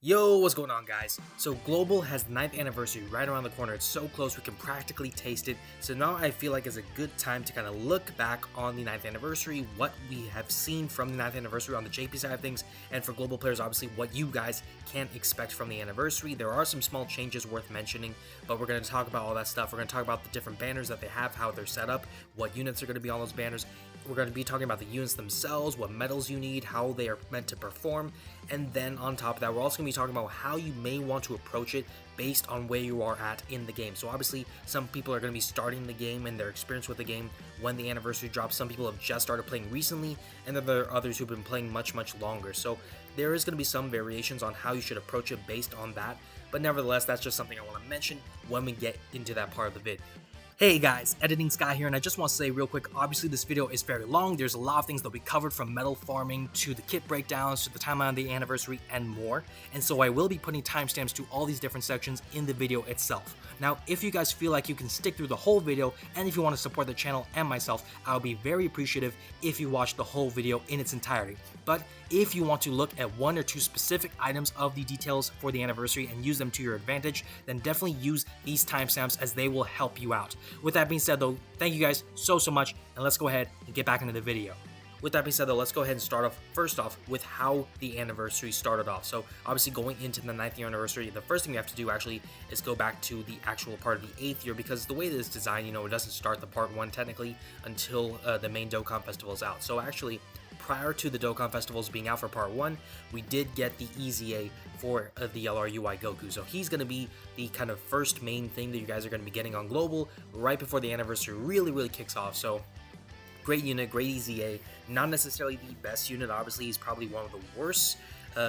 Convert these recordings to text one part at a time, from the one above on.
Yo, what's going on, guys? So Global has the 9th anniversary right around the corner. It's so close we can practically taste it. So now I feel like it's a good time to kind of look back on the 9th anniversary, what we have seen from the 9th anniversary on the JP side of things, and for Global players, obviously what you guys can expect from the anniversary. There are some small changes worth mentioning, but we're going to talk about all that stuff. We're going to talk about the different banners that they have, how they're set up, what units are going to be on those banners. We're going to be talking about the units themselves, what medals you need, how they are meant to perform, and then on top of that, we're also going to be talking about how you may want to approach it based on where you are at in the game. So obviously, some people are going to be starting the game and their experience with the game when the anniversary drops. Some people have just started playing recently, and then there are others who've been playing much longer. So there is going to be some variations on how you should approach it based on that, but nevertheless, that's just something I want to mention when we get into that part of the vid. Hey guys, Editing Sky here, and I just want to say real quick, obviously this video is very long. There's a lot of things that we covered, from medal farming to the kit breakdowns to the timeline of the anniversary and more, and so I will be putting timestamps to all these different sections in the video itself. Now, if you guys feel like you can stick through the whole video, and if you want to support the channel and myself, I'll be very appreciative if you watch the whole video in its entirety. But if you want to look at one or two specific items of the details for the anniversary and use them to your advantage, then definitely use these timestamps as they will help you out. With that being said though, thank you guys so much, and let's go ahead and get back into the video. With that being said though, let's go ahead and start off first off with how the anniversary started off. So obviously going into the 9th year anniversary, the first thing we have to do actually is go back to the actual part of the 8th year, because the way that it's designed, it doesn't start the part 1 technically until the main Dokkan Festival is out. So actually, prior to the Dokkan Festivals being out for part 1, we did get the EZA for the LRUI Goku. So he's going to be the kind of first main thing that you guys are going to be getting on Global right before the anniversary really kicks off. So great unit, great EZA, not necessarily the best unit. Obviously, he's probably one of the worst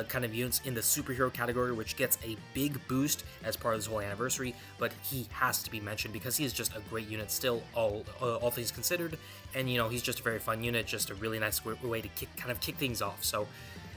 kind of units in the superhero category, which gets a big boost as part of this whole anniversary, but he has to be mentioned because he is just a great unit still, all things considered, and he's just a very fun unit, just a really nice way to kick things off. So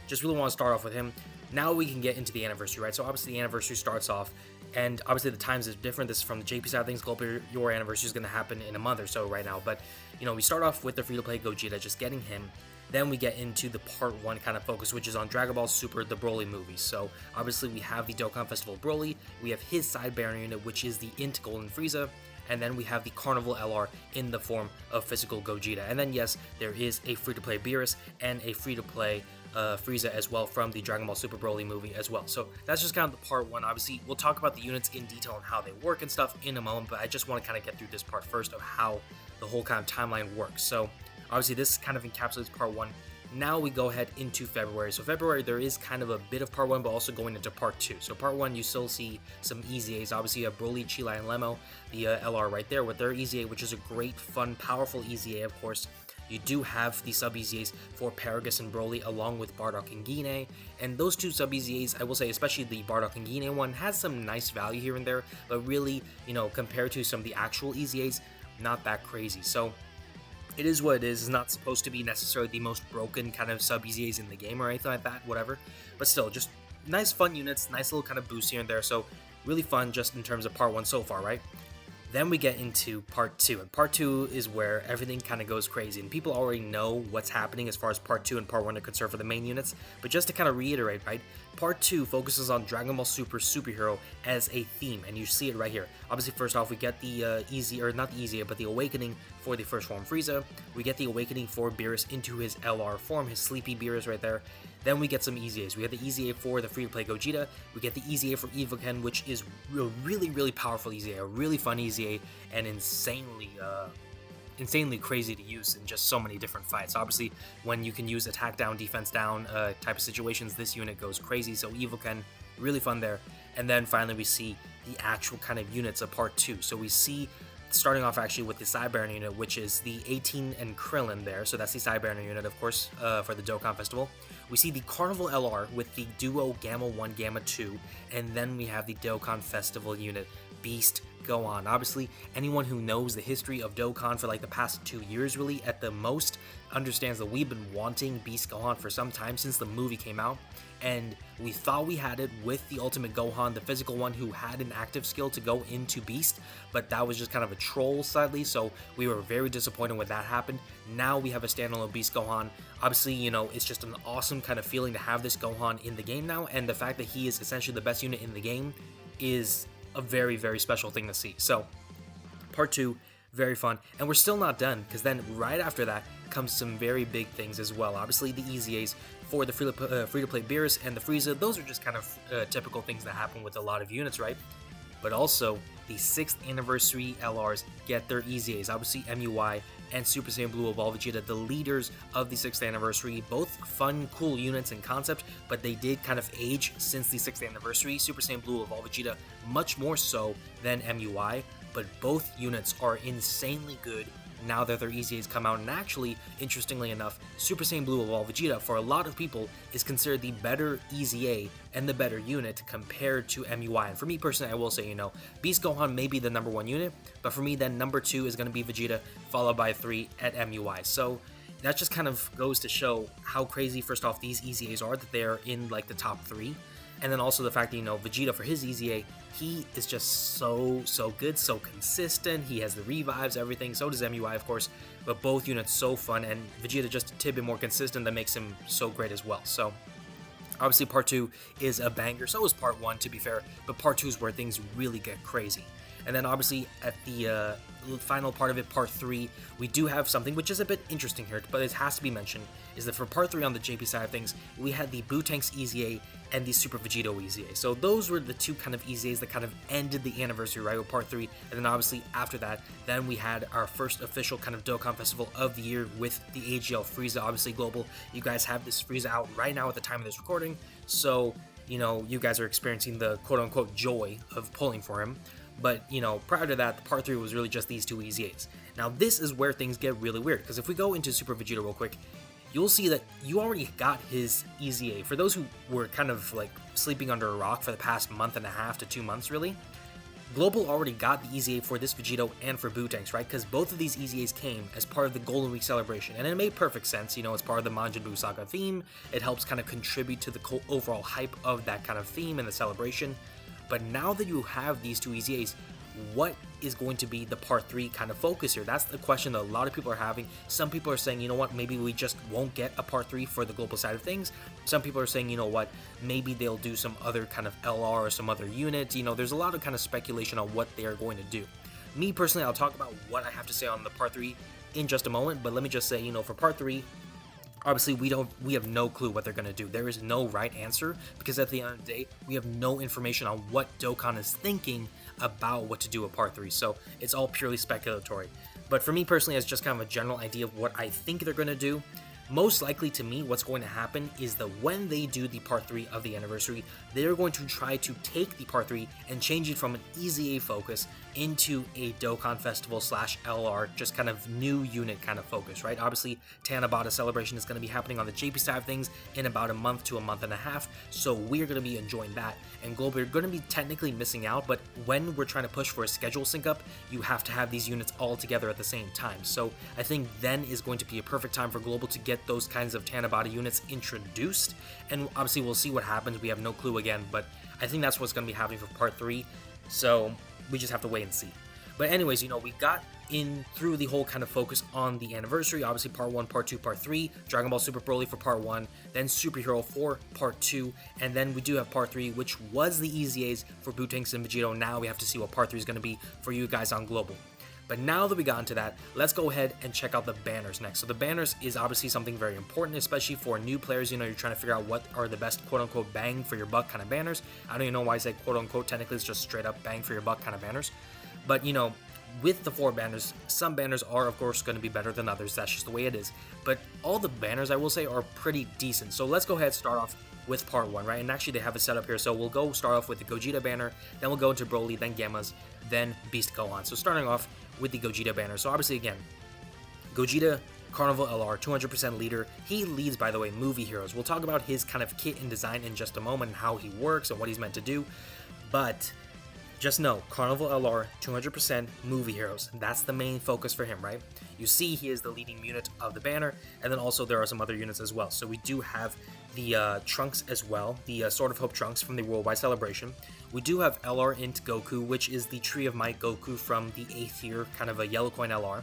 just really want to start off with him. Now we can get into the anniversary, right? So obviously the anniversary starts off, and obviously the times is different. This is from the JP side of things. Global, your anniversary is going to happen in a month or so right now, but we start off with the free-to-play Gogeta, just getting him. Then we get into the part 1 kind of focus, which is on Dragon Ball Super, the Broly movie. So obviously we have the Dokkan Festival Broly, we have his side banner unit, which is the Int Golden Frieza, and then we have the Carnival LR in the form of physical Gogeta. And then yes, there is a free-to-play Beerus and a free-to-play Frieza as well from the Dragon Ball Super Broly movie as well. So that's just kind of the part 1. Obviously, we'll talk about the units in detail and how they work and stuff in a moment, but I just want to kind of get through this part first of how the whole kind of timeline works. So obviously this kind of encapsulates part 1. Now we go ahead into February. So February, there is kind of a bit of part 1, but also going into part 2. So part 1, you still see some EZAs. Obviously you have Broly, Chila, and Lemo, the LR right there with their EZA, which is a great, fun, powerful EZA, of course. You do have the sub-EZAs for Paragus and Broly, along with Bardock and Gine, and those two sub-EZAs, I will say, especially the Bardock and Gine one, has some nice value here and there, but really, compared to some of the actual EZAs, not that crazy. So it is what it is. It's not supposed to be necessarily the most broken kind of sub-EZAs in the game or anything like that, whatever, but still, just nice fun units, nice little kind of boost here and there, so really fun just in terms of part 1 so far, right? Then we get into part 2, and part 2 is where everything kind of goes crazy, and people already know what's happening as far as part 2 and part 1 are concerned for the main units, but just to kind of reiterate, right, part 2 focuses on Dragon Ball Super superhero as a theme, and you see it right here. Obviously, first off, we get the not the EZA, but the awakening for the first form Frieza. We get the awakening for Beerus into his LR form, his sleepy Beerus right there. Then we get some EZAs. We have the EZA for the free-to-play Gogeta. We get the EZA for Evoken, which is a really powerful EZA, a really fun EZA, and insanely crazy to use in just so many different fights. Obviously, when you can use attack down, defense down type of situations, this unit goes crazy. So Evoken, really fun there. And then finally, we see the actual kind of units of part 2. So we see, starting off actually with the side banner unit, which is the 18 and Krillin there. So that's the side banner unit, of course, for the Dokkan Festival. We see the Carnival LR with the duo Gamma 1, Gamma 2, and then we have the Dokkan Festival unit, Beast Gohan. Obviously, anyone who knows the history of Dokkan for like the past 2 years really at the most understands that we've been wanting Beast Gohan for some time since the movie came out, and we thought we had it with the Ultimate Gohan, the physical one who had an active skill to go into Beast, but that was just kind of a troll slightly, so we were very disappointed when that happened. Now we have a standalone Beast Gohan. Obviously, you know, it's just an awesome kind of feeling to have this Gohan in the game now, and the fact that he is essentially the best unit in the game is a very, very special thing to see. So, part 2, very fun, and we're still not done, because then right after that comes some very big things as well. Obviously, the EZAs for the free-to-play Beerus and the Frieza, those are just kind of typical things that happen with a lot of units, right? But also, the 6th anniversary LRs get their EZAs. Obviously, MUI and Super Saiyan Blue Evolved Vegeta, the leaders of the 6th anniversary, both fun, cool units and concept, but they did kind of age since the 6th anniversary. Super Saiyan Blue Evolved Vegeta much more so than MUI, but both units are insanely good now that their EZAs come out. And actually, interestingly enough, Super Saiyan Blue Evolved Vegeta, for a lot of people, is considered the better EZA and the better unit compared to MUI. And for me personally, I will say, you know, Beast Gohan may be the number 1 unit, but for me, then number 2 is going to be Vegeta, followed by 3 at MUI. So that just kind of goes to show how crazy, first off, these EZAs are, that they're in like the top 3. And then also the fact that, you know, Vegeta for his EZA, he is just so good, so consistent. He has the revives, everything. So does MUI, of course. But both units so fun, and Vegeta just a tidbit more consistent that makes him so great as well. So obviously part 2 is a banger. So is part 1, to be fair. But part 2 is where things really get crazy. And then obviously at the final part of it, part 3, we do have something which is a bit interesting here, but it has to be mentioned, is that for part 3 on the JP side of things, we had the Boo-Tank's EZA and the Super Vegito EZA. So those were the two kind of EZAs that kind of ended the anniversary, right, with part 3. And then obviously after that, then we had our first official kind of Dokkan Festival of the year with the AGL Frieza, obviously global. You guys have this Frieza out right now at the time of this recording, so, you know, you guys are experiencing the quote-unquote joy of pulling for him. But, you know, prior to that, part 3 was really just these two EZAs. Now, this is where things get really weird, because if we go into Super Vegeta real quick, you'll see that you already got his EZA. For those who were kind of, like, sleeping under a rock for the past month and a half to 2 months, really, Global already got the EZA for this Vegito and for Boo-Tanks, right? Because both of these EZAs came as part of the Golden Week celebration, and it made perfect sense. You know, it's part of the Majin Buu Saga theme. It helps kind of contribute to the overall hype of that kind of theme and the celebration. But now that you have these two EZAs, what is going to be the part 3 kind of focus here? That's the question that a lot of people are having. Some people are saying, you know what, maybe we just won't get a part 3 for the global side of things. Some people are saying, you know what, maybe they'll do some other kind of LR or some other unit. You know, there's a lot of kind of speculation on what they are going to do. Me personally, I'll talk about what I have to say on the part 3 in just a moment, but let me just say, you know, for part 3, obviously, we have no clue what they're going to do. There is no right answer, because at the end of the day, we have no information on what Dokkan is thinking about what to do with part 3, so it's all purely speculatory. But for me personally, as just kind of a general idea of what I think they're going to do, most likely to me, what's going to happen is that when they do the part 3 of the anniversary, they're going to try to take the part 3 and change it from an EZA focus into a Dokkan Festival / LR, just kind of new unit kind of focus, right? Obviously, Tanabata celebration is going to be happening on the JP side of things in about a month to a month and a half, so we're going to be enjoying that. And Global, you're going to be technically missing out, but when we're trying to push for a schedule sync up, you have to have these units all together at the same time. So I think then is going to be a perfect time for Global to get those kinds of Tanabata units introduced, and obviously we'll see what happens. We have no clue again, but I think that's what's going to be happening for part 3, so we just have to wait and see. But anyways, you know, we got in through the whole kind of focus on the anniversary. Obviously, part 1, part 2, part 3, Dragon Ball Super Broly for part 1, then Superhero for part 2, and then we do have part 3, which was the EZAs for Boo-Tanks and Vegito. Now we have to see what part 3 is going to be for you guys on Global. But now that we got into that, let's go ahead and check out the banners next. So the banners is obviously something very important, especially for new players. You know, you're trying to figure out what are the best quote-unquote bang for your buck kind of banners. I don't even know why I say quote-unquote. Technically, it's just straight up bang for your buck kind of banners. But, you know, with the 4 banners, some banners are, of course, going to be better than others. That's just the way it is. But all the banners, I will say, are pretty decent. So let's go ahead and start off with part 1, right? And actually, they have it set up here. So we'll go start off with the Gogeta banner, then we'll go into Broly, then Gammas, then Beast Gohan. So starting off with the Gogeta banner. So obviously, again, Gogeta Carnival LR, 200% leader. He leads, by the way, movie heroes. We'll talk about his kind of kit and design in just a moment, and how he works and what he's meant to do. But Just know, Carnival LR, 200% movie heroes. That's the main focus for him, right? You see he is the leading unit of the banner, and then also there are some other units as well. So we do have the Trunks as well, the Sword of Hope Trunks from the Worldwide Celebration. We do have LR Int Goku, which is the Tree of Might Goku from the 8th year, kind of a yellow coin LR.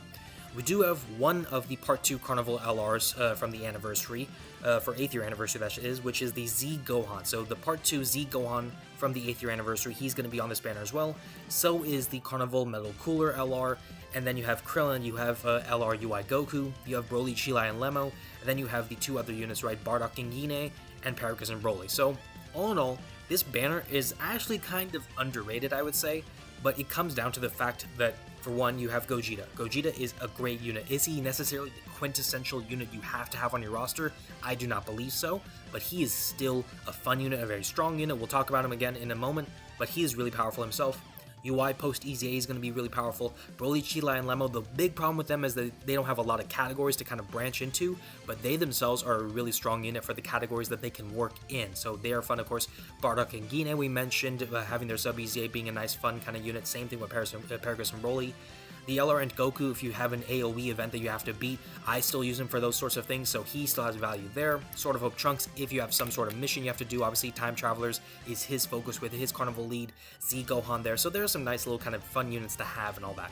We do have one of the Part 2 Carnival LRs from the anniversary, for 8th year anniversary that is, which is the Z Gohan. So the Part 2 Z Gohan from the 8th year anniversary, he's going to be on this banner as well. So is the Carnival Metal Cooler LR, and then you have Krillin, you have LR UI Goku, you have Broly, Chilai, and Lemo, and then you have the two other units, right, Bardock and Gine, and Paragus and Broly. So all in all, this banner is actually kind of underrated, I would say, but it comes down to the fact that, for one, you have Gogeta. Gogeta is a great unit. Is he necessarily the quintessential unit you have to have on your roster? I do not believe so, but he is still a fun unit, a very strong unit. We'll talk about him again in a moment, but he is really powerful himself. UI post EZA is going to be really powerful. Broly, Chilai, and Lemo, the big problem with them is that they don't have a lot of categories to kind of branch into, but they themselves are a really strong unit for the categories that they can work in. So they are fun, of course. Bardock and Gine, we mentioned, having their sub EZA being a nice, fun kind of unit. Same thing with Paragus and Broly. The LR and Goku, if you have an AoE event that you have to beat, I still use him for those sorts of things, so he still has value there. Sword of Hope Trunks, if you have some sort of mission you have to do, obviously Time Travelers is his focus with his Carnival lead, Z Gohan there, so there are some nice little kind of fun units to have and all that.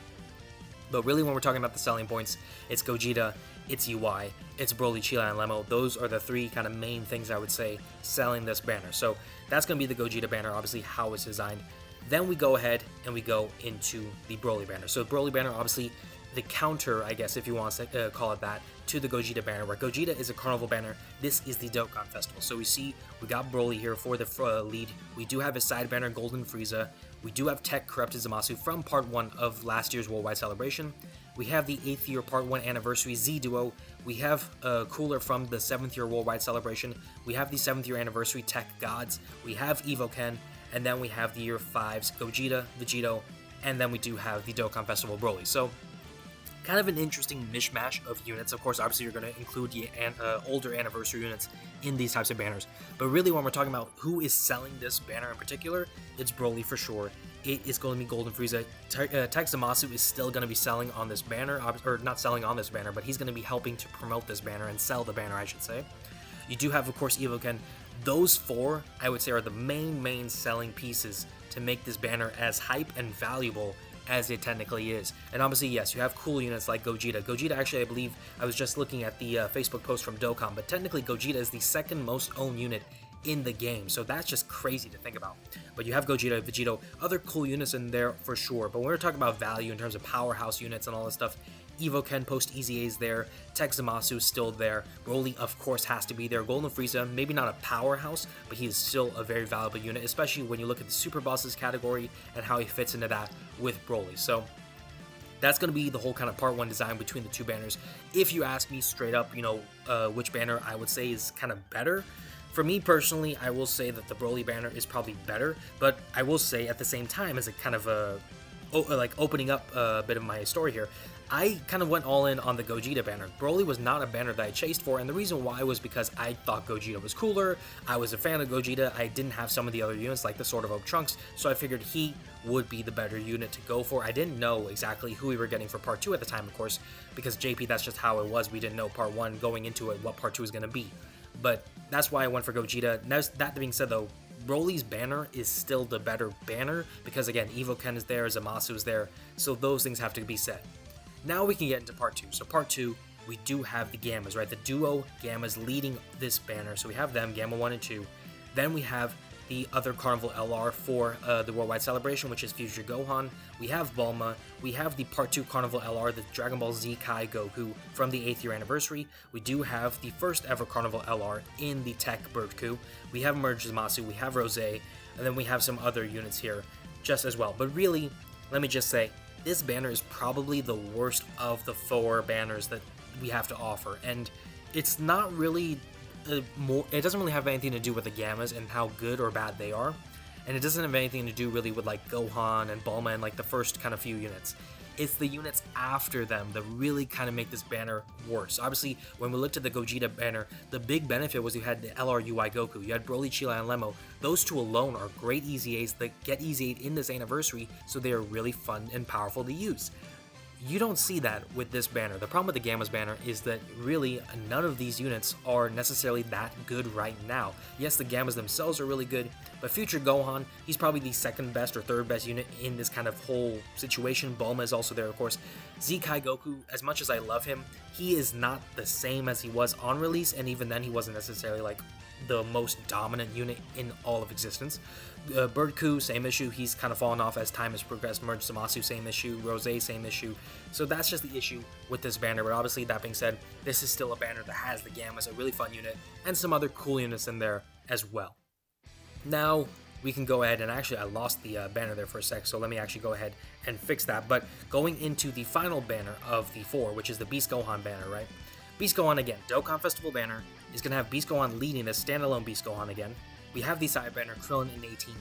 But really when we're talking about the selling points, it's Gogeta, it's UI, it's Broly, Chilai, and Lemo. Those are the three kind of main things I would say selling this banner. So that's going to be the Gogeta banner, obviously how it's designed. Then we go ahead and we go into the Broly banner. So Broly banner, obviously the counter, I guess if you want to call it that, to the Gogeta banner, where Gogeta is a Carnival banner. This is the Dokkan Festival. So we see we got Broly here for the lead. We do have his side banner, Golden Frieza. We do have Tech Corrupted Zamasu from Part 1 of last year's Worldwide Celebration. We have the 8th year Part 1 Anniversary Z Duo. We have Cooler from the 7th year Worldwide Celebration. We have the 7th year Anniversary Tech Gods. We have Evoken. And then we have the year 5's Gogeta, Vegito, and then we do have the Dokkan Festival Broly. So, kind of an interesting mishmash of units. Of course, obviously you're going to include the older anniversary units in these types of banners. But really, when we're talking about who is selling this banner in particular, it's Broly for sure. It is going to be Golden Frieza. Tech Zamasu is still going to be selling on this banner, or not selling on this banner, but he's going to be helping to promote this banner and sell the banner, I should say. You do have, of course, Evoken. Those four, I would say, are the main selling pieces to make this banner as hype and valuable as it technically is. And obviously, yes, you have cool units like Gogeta. Gogeta, actually, I believe, I was just looking at the Facebook post from Dokkan, but technically Gogeta is the second most owned unit in the game, so that's just crazy to think about. But you have Gogeta, Vegito, other cool units in there for sure, but when we're talking about value in terms of powerhouse units and all this stuff, Evoken post EZA is there, Tech Zamasu is still there, Broly of course has to be there, Golden Frieza, maybe not a powerhouse, but he is still a very valuable unit, especially when you look at the Super Bosses category and how he fits into that with Broly. So that's going to be the whole kind of Part 1 design between the two banners. If you ask me straight up, which banner I would say is kind of better, for me personally, I will say that the Broly banner is probably better, but I will say at the same time, as a kind of opening up a bit of my story here, I kind of went all in on the Gogeta banner. Broly was not a banner that I chased for, and the reason why was because I thought Gogeta was cooler, I was a fan of Gogeta, I didn't have some of the other units like the Sword of Hope Trunks, so I figured he would be the better unit to go for. I didn't know exactly who we were getting for Part 2 at the time, of course, because JP, that's just how it was. We didn't know Part 1 going into it, what Part 2 was going to be. But that's why I went for Gogeta. Now, that being said, though, Broly's banner is still the better banner, because again, Evoken is there, Zamasu is there, so those things have to be said. Now we can get into Part 2. So Part 2, we do have the Gammas, right? The duo Gammas leading this banner. So we have them, Gamma 1 and 2. Then we have the other Carnival LR for the Worldwide Celebration, which is Future Gohan. We have Bulma. We have the Part 2 Carnival LR, the Dragon Ball Z Kai Goku from the 8th year anniversary. We do have the first ever Carnival LR in the Tech Bertku. We have Merge Zamasu, we have Rose, and then we have some other units here just as well. But really, let me just say, this banner is probably the worst of the four banners that we have to offer, and it's not really it doesn't really have anything to do with the Gammas and how good or bad they are, and it doesn't have anything to do really with like Gohan and Bulma and like the first kind of few units. It's the units after them that really kind of make this banner worse. Obviously, when we looked at the Gogeta banner, the big benefit was you had the LRUI Goku, you had Broly, Chila, and Lemo. Those two alone are great Easy A's that get Easy 8 in this anniversary, so they are really fun and powerful to use. You don't see that with this banner. The problem with the Gamma's banner is that really none of these units are necessarily that good right now. Yes, the Gammas themselves are really good, but Future Gohan, he's probably the second best or third best unit in this kind of whole situation. Bulma is also there, of course. Z-Kai Goku, as much as I love him, he is not the same as he was on release, and even then he wasn't necessarily like the most dominant unit in all of existence. Bird Coup, same issue, he's kind of fallen off as time has progressed. Merge Zamasu, same issue. Rose, same issue. So that's just the issue with this banner, but obviously that being said, this is still a banner that has the Gammas, a really fun unit, and some other cool units in there as well. Now, we can go ahead, and actually I lost the banner there for a sec, so let me actually go ahead and fix that. But going into the final banner of the 4, which is the Beast Gohan banner, right? Beast Gohan again, Dokkan Festival banner is going to have Beast Gohan leading the standalone Beast Gohan again. We have the side banner Krillin in 18.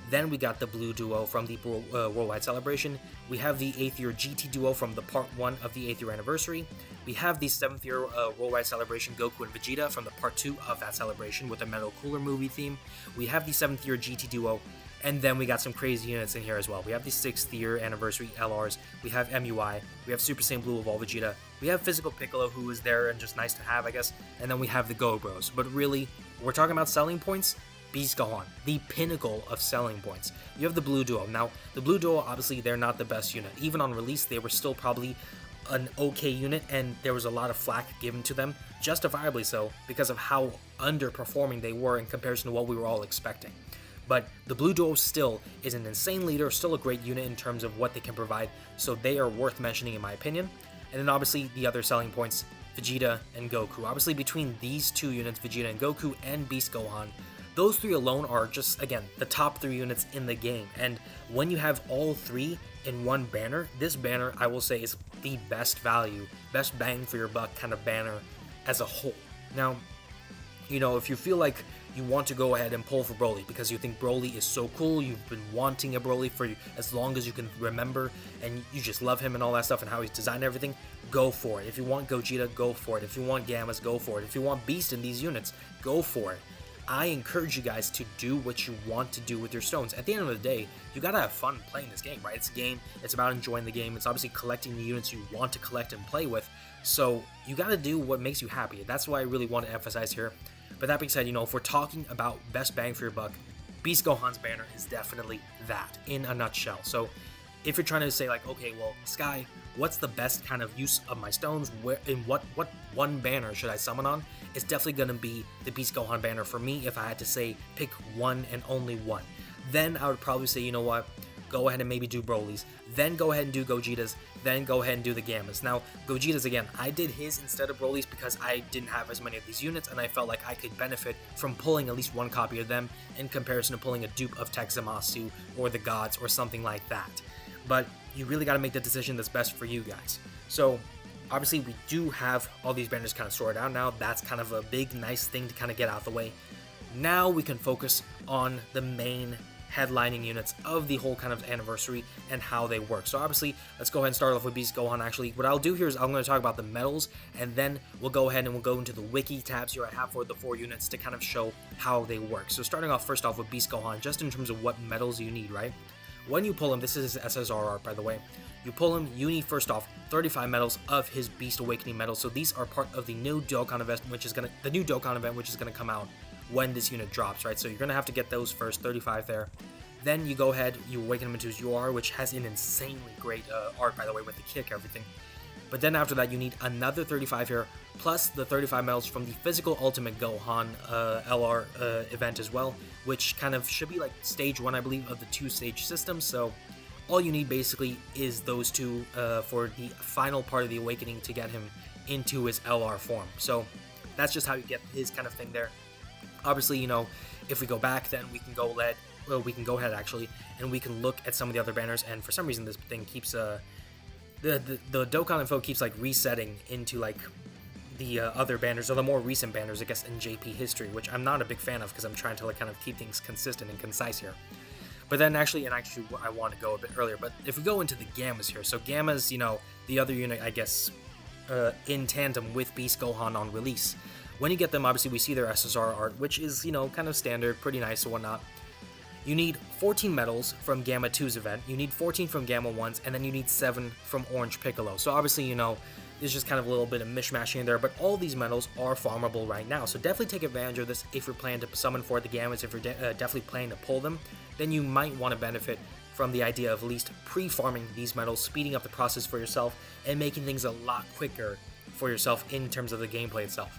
Then we got the Blue Duo from the Worldwide Celebration. We have the 8th year GT Duo from the Part 1 of the 8th year anniversary. We have the 7th year Worldwide Celebration Goku and Vegeta from the Part 2 of that celebration with the Metal Cooler movie theme. We have the 7th year GT Duo. And then we got some crazy units in here as well. We have the 6th year anniversary LRs. We have MUI. We have Super Saiyan Blue Evolve Vegeta. We have Physical Piccolo, who is there and just nice to have, I guess. And then we have the Go Bros. But really, we're talking about selling points. Beast Gohan, the pinnacle of selling points. You have the Blue Duo. Now, the Blue Duo, obviously, they're not the best unit. Even on release, they were still probably an okay unit, and there was a lot of flack given to them, justifiably so, because of how underperforming they were in comparison to what we were all expecting. But the Blue Duo still is an insane leader, still a great unit in terms of what they can provide, so they are worth mentioning in my opinion. And then obviously the other selling points, Vegeta and Goku. Obviously between these two units, Vegeta and Goku and Beast Gohan, those three alone are just, again, the top 3 units in the game. And when you have all 3 in one banner, this banner, I will say, is the best value, best bang for your buck kind of banner as a whole. Now, you know, if you feel like you want to go ahead and pull for Broly because you think Broly is so cool, you've been wanting a Broly for as long as you can remember, and you just love him and all that stuff and how he's designed everything, go for it. If you want Gogeta, go for it. If you want Gammas, go for it. If you want Beast in these units, go for it. I encourage you guys to do what you want to do with your stones. At the end of the day, you gotta have fun playing this game, right? It's a game, it's about enjoying the game, it's obviously collecting the units you want to collect and play with, so you gotta do what makes you happy. That's why I really want to emphasize here. But that being said, you know, if we're talking about best bang for your buck, Beast Gohan's banner is definitely that, in a nutshell. So if you're trying to say like, okay, well, Sky, what's the best kind of use of my stones? Where in what one banner should I summon on? It's definitely going to be the Beast Gohan banner for me if I had to say pick one and only one. Then I would probably say, you know what, go ahead and maybe do Broly's, then go ahead and do Gogeta's, then go ahead and do the Gammas. Now, Gogeta's again, I did his instead of Broly's because I didn't have as many of these units and I felt like I could benefit from pulling at least one copy of them in comparison to pulling a dupe of Tech Zamasu or the Gods or something like that. But you really got to make the decision that's best for you guys. So obviously we do have all these banners kind of sorted out now. That's kind of a big nice thing to kind of get out of the way. Now we can focus on the main headlining units of the whole kind of anniversary and how they work. So obviously, let's go ahead and start off with Beast Gohan. Actually, what I'll do here is I'm going to talk about the medals, and then we'll go ahead and we'll go into the wiki tabs here I have for the 4 units to kind of show how they work. So starting off first off with Beast Gohan, just in terms of what medals you need, right? When you pull him, this is his SSR art, by the way. You pull him, you need first off 35 medals of his Beast Awakening medals. So these are part of the new Dokkan event, which is gonna come out when this unit drops, right? So you're gonna have to get those first, 35 there. Then you go ahead, you awaken him into his UR, which has an insanely great art, by the way, with the kick, everything. But then after that, you need another 35 here, plus the 35 medals from the Physical Ultimate Gohan LR event as well, which kind of should be like stage 1, I believe, of the 2-stage system. So all you need basically is those 2 for the final part of the awakening to get him into his LR form. So that's just how you get his kind of thing there. Obviously, you know, if we go back, then we can go ahead actually, and we can look at some of the other banners. And for some reason, this thing keeps the Dokkan info keeps like resetting into like the other banners, or the more recent banners, I guess, in JP history, which I'm not a big fan of because I'm trying to like kind of keep things consistent and concise here. But then actually I want to go a bit earlier, but if we go into the Gammas here, so Gammas, the other unit, I guess, in tandem with Beast Gohan on release. When you get them, obviously we see their SSR art, which is, kind of standard, pretty nice and whatnot. You need 14 medals from Gamma 2's event, you need 14 from Gamma 1's, and then you need 7 from Orange Piccolo. So obviously, there's just kind of a little bit of mishmashing in there, but all these medals are farmable right now. So definitely take advantage of this if you're planning to summon for the Gammas, if you're definitely planning to pull them, then you might want to benefit from the idea of at least pre-farming these medals, speeding up the process for yourself, and making things a lot quicker for yourself in terms of the gameplay itself.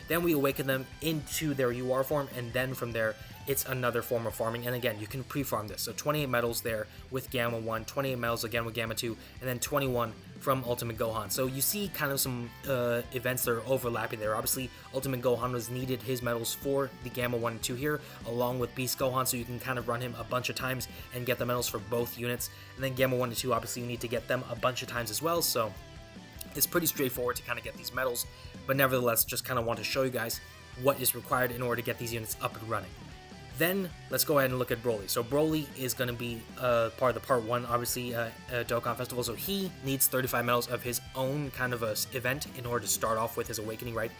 Then we awaken them into their UR form, and then from there, it's another form of farming. And again, you can pre-farm this. So 28 medals there with Gamma 1, 28 medals again with Gamma 2, and then 21 from Ultimate Gohan. So you see kind of some events that are overlapping there. Obviously, Ultimate Gohan was needed his medals for the Gamma 1 and 2 here, along with Beast Gohan, so you can kind of run him a bunch of times and get the medals for both units. And then Gamma 1 and 2, obviously, you need to get them a bunch of times as well, so it's pretty straightforward to kind of get these medals, but nevertheless, just kind of want to show you guys what is required in order to get these units up and running. Then, let's go ahead and look at Broly. So Broly is going to be part of the Part 1, obviously, Dokkan Festival, so he needs 35 medals of his own kind of event in order to start off with his awakening, right?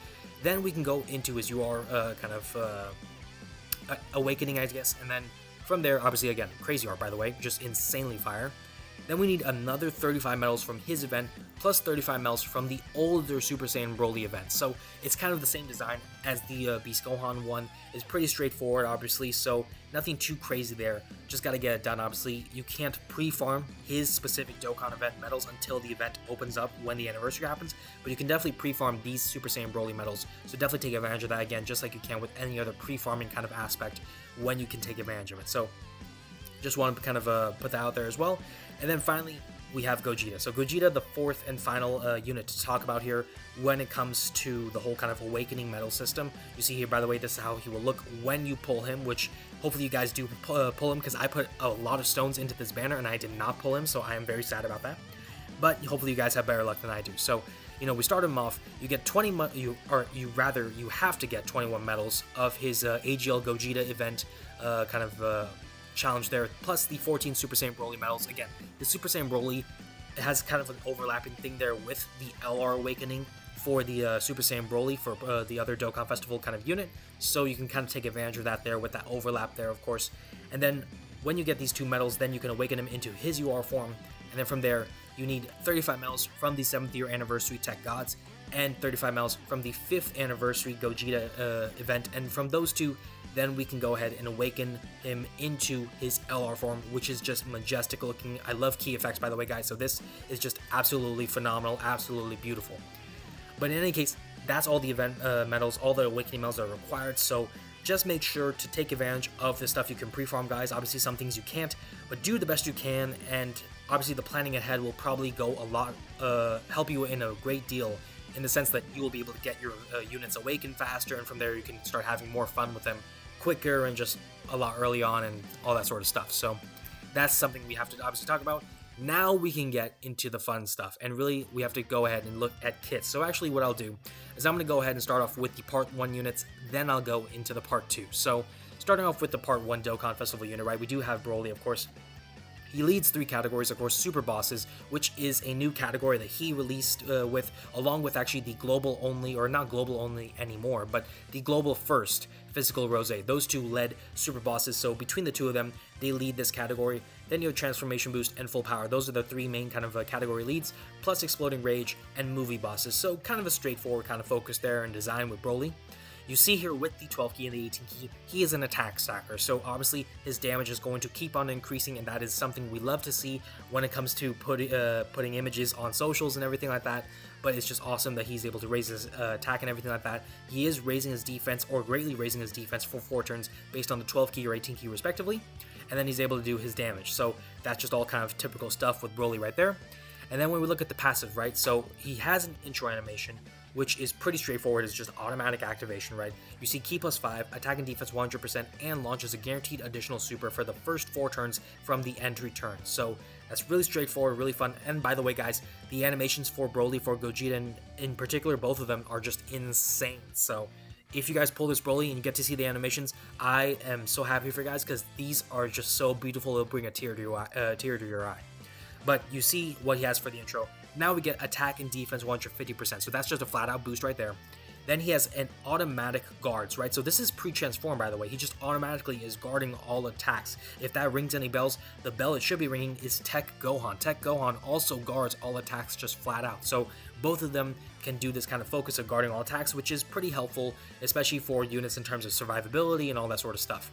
Then we can go into his UR awakening, I guess, and then from there, obviously, again, crazy art, by the way, just insanely fire. Then we need another 35 medals from his event, plus 35 medals from the older Super Saiyan Broly event. So it's kind of the same design as the Beast Gohan one. It's pretty straightforward, obviously, so nothing too crazy there. Just got to get it done, obviously. You can't pre-farm his specific Dokkan event medals until the event opens up when the anniversary happens, but you can definitely pre-farm these Super Saiyan Broly medals, so definitely take advantage of that, again, just like you can with any other pre-farming kind of aspect when you can take advantage of it. So just want to kind of put that out there as well. And then finally, we have Gogeta. So Gogeta, the fourth and final unit to talk about here when it comes to the whole kind of awakening medal system. You see here, by the way, this is how he will look when you pull him, which hopefully you guys do pull him, because I put a lot of stones into this banner and I did not pull him, so I am very sad about that. But hopefully you guys have better luck than I do. So, we start him off. You get you have to get 21 medals of his AGL Gogeta event challenge there, plus the 14 Super Saiyan Broly medals. Again, the Super Saiyan Broly has kind of an overlapping thing there with the LR Awakening for the Super Saiyan Broly for the other Dokkan Festival kind of unit, so you can kind of take advantage of that there with that overlap there, of course. And then when you get these two medals, then you can awaken him into his UR form, and then from there, you need 35 medals from the 7th year anniversary Tech Gods, and 35 medals from the 5th anniversary Gogeta event, and from those two, then we can go ahead and awaken him into his LR form, which is just majestic looking. I love key effects, by the way, guys, so this is just absolutely phenomenal, absolutely beautiful. But in any case, that's all the event medals, all the awakening medals that are required, so just make sure to take advantage of the stuff you can pre-farm, guys. Obviously, some things you can't, but do the best you can, and obviously the planning ahead will probably go a lot, help you in a great deal, in the sense that you will be able to get your units awakened faster, and from there you can start having more fun with them quicker and just a lot early on and all that sort of stuff. So that's something we have to obviously talk about. Now we can get into the fun stuff, and really we have to go ahead and look at kits. So actually what I'll do is I'm going to go ahead and start off with the Part 1 units, then I'll go into the Part 2. So starting off with the Part 1 Dokkan Festival unit, right, we do have Broly, of course. He leads 3 categories, of course, Super Bosses, which is a new category that he released along with actually the global only, or not global only anymore, but the global first Physical Rose. Those two led Super Bosses, so between the two of them, they lead this category. Then you have Transformation Boost and Full Power. Those are the 3 main kind of category leads, plus Exploding Rage and Movie Bosses. So kind of a straightforward kind of focus there and design with Broly. You see here with the 12 key and the 18 key, he is an attack stacker, so obviously his damage is going to keep on increasing, and that is something we love to see when it comes to putting images on socials and everything like that. But it's just awesome that he's able to raise his attack and everything like that. He is raising his defense, or greatly raising his defense for 4 turns based on the 12 key or 18 key respectively, and then he's able to do his damage. So that's just all kind of typical stuff with Broly right there. And then when we look at the passive, right, so he has an intro animation, which is pretty straightforward. It's just automatic activation, right? You see key +5, attack and defense 100%, and launches a guaranteed additional super for the first 4 turns from the entry turn. So that's really straightforward, really fun. And by the way, guys, the animations for Broly, for Gogeta in particular, both of them are just insane. So if you guys pull this Broly and you get to see the animations, I am so happy for you guys because these are just so beautiful. It'll bring a tear to your eye. But you see what he has for the intro. Now we get attack and defense 150%. So that's just a flat out boost right there. Then he has an automatic guards, right? So this is pre-transform, by the way. He just automatically is guarding all attacks. If that rings any bells, the bell it should be ringing is Tech Gohan. Tech Gohan also guards all attacks just flat out. So both of them can do this kind of focus of guarding all attacks, which is pretty helpful, especially for units in terms of survivability and all that sort of stuff.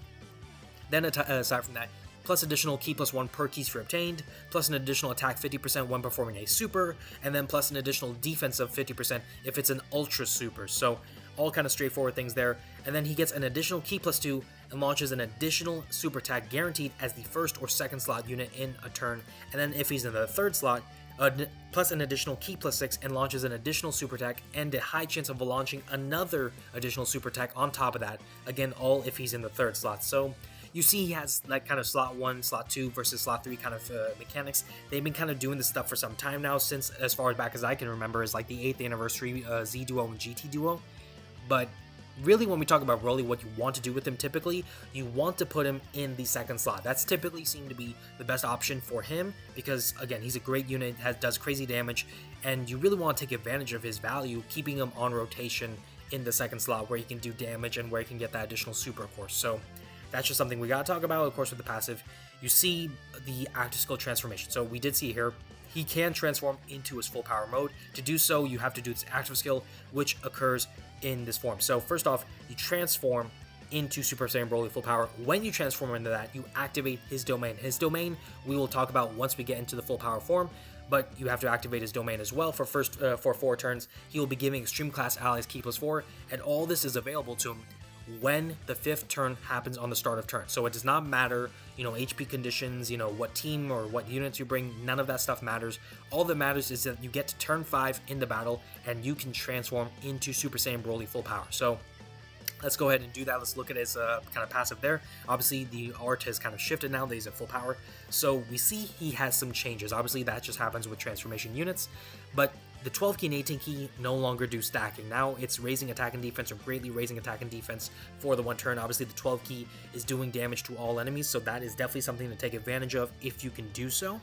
Then aside from that, plus additional key +1 per key sphere obtained, plus an additional attack 50% when performing a super, and then plus an additional defense of 50% if it's an ultra super. So all kind of straightforward things there. And then he gets an additional key +2 and launches an additional super attack guaranteed as the first or second slot unit in a turn. And then if he's in the third slot, plus an additional key +6 and launches an additional super attack and a high chance of launching another additional super attack on top of that. Again, all if he's in the third slot. So you see he has like kind of slot 1, slot 2 versus slot 3 kind of mechanics. They've been kind of doing this stuff for some time now, since as far back as I can remember is like the 8th anniversary Z Duo and GT Duo. But really when we talk about Broly, what you want to do with him typically, you want to put him in the second slot. That's typically seen to be the best option for him because, again, he's a great unit, does crazy damage, and you really want to take advantage of his value, keeping him on rotation in the second slot where he can do damage and where he can get that additional super, of course. So that's just something we gotta talk about. Of course, with the passive, you see the active skill transformation. So we did see here, he can transform into his full power mode. To do so, you have to do this active skill, which occurs in this form. So first off, you transform into Super Saiyan Broly full power. When you transform into that, you activate his domain. His domain we will talk about once we get into the full power form, but you have to activate his domain as well for 4 turns. He will be giving extreme class allies key +4, and all this is available to him when the 5th turn happens on the start of turn. So it does not matter, HP conditions, what team or what units you bring, none of that stuff matters. All that matters is that you get to turn 5 in the battle and you can transform into Super Saiyan Broly full power. So let's go ahead and do that. Let's look at his kind of passive there. Obviously, the art has kind of shifted now that he's at full power. So we see he has some changes. Obviously, that just happens with transformation units. But the 12 key and 18 key no longer do stacking. Now it's raising attack and defense, or greatly raising attack and defense for the 1 turn. Obviously, the 12 key is doing damage to all enemies, so that is definitely something to take advantage of if you can do so.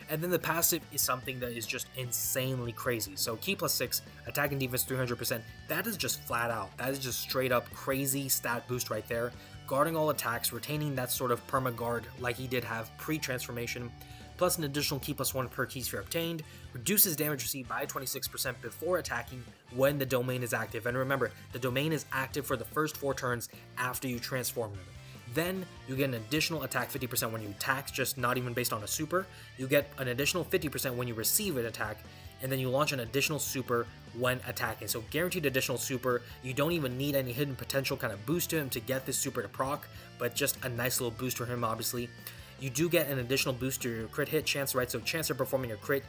And then the passive is something that is just insanely crazy. So key +6, attack and defense 300%, that is just flat out. That is just straight up crazy stat boost right there. Guarding all attacks, retaining that sort of perma guard like he did have pre-transformation, plus an additional key +1 per key sphere obtained, reduces damage received by 26% before attacking when the domain is active. And remember, the domain is active for the first 4 turns after you transform them. Then you get an additional attack 50% when you attack, just not even based on a super. You get an additional 50% when you receive an attack, and then you launch an additional super when attacking. So guaranteed additional super. You don't even need any hidden potential kind of boost to him to get this super to proc, but just a nice little boost for him, obviously. You do get an additional boost to your crit hit chance, right? So chance of performing a crit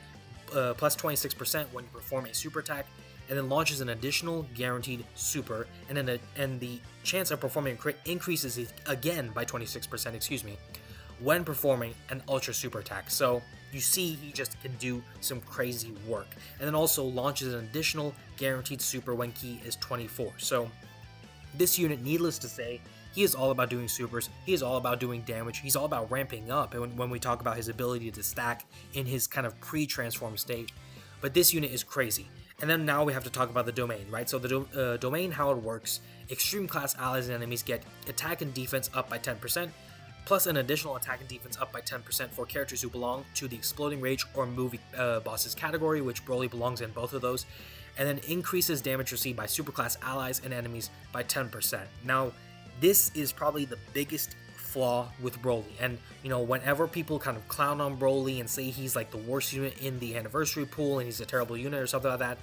plus 26% when you perform a super attack, and then launches an additional guaranteed super, and then the chance of performing a crit increases again by 26%, when performing an ultra super attack. So you see he just can do some crazy work. And then also launches an additional guaranteed super when key is 24. So this unit, needless to say, he is all about doing supers, he is all about doing damage, he's all about ramping up when we talk about his ability to stack in his kind of pre-transform state. But this unit is crazy. And then now we have to talk about the domain, right? So the domain, how it works, extreme class allies and enemies get attack and defense up by 10%, plus an additional attack and defense up by 10% for characters who belong to the Exploding Rage or Movie Bosses category, which Broly belongs in both of those, and then increases damage received by superclass allies and enemies by 10%. Now, this is probably the biggest flaw with Broly, and whenever people kind of clown on Broly and say he's like the worst unit in the anniversary pool and he's a terrible unit or something like that,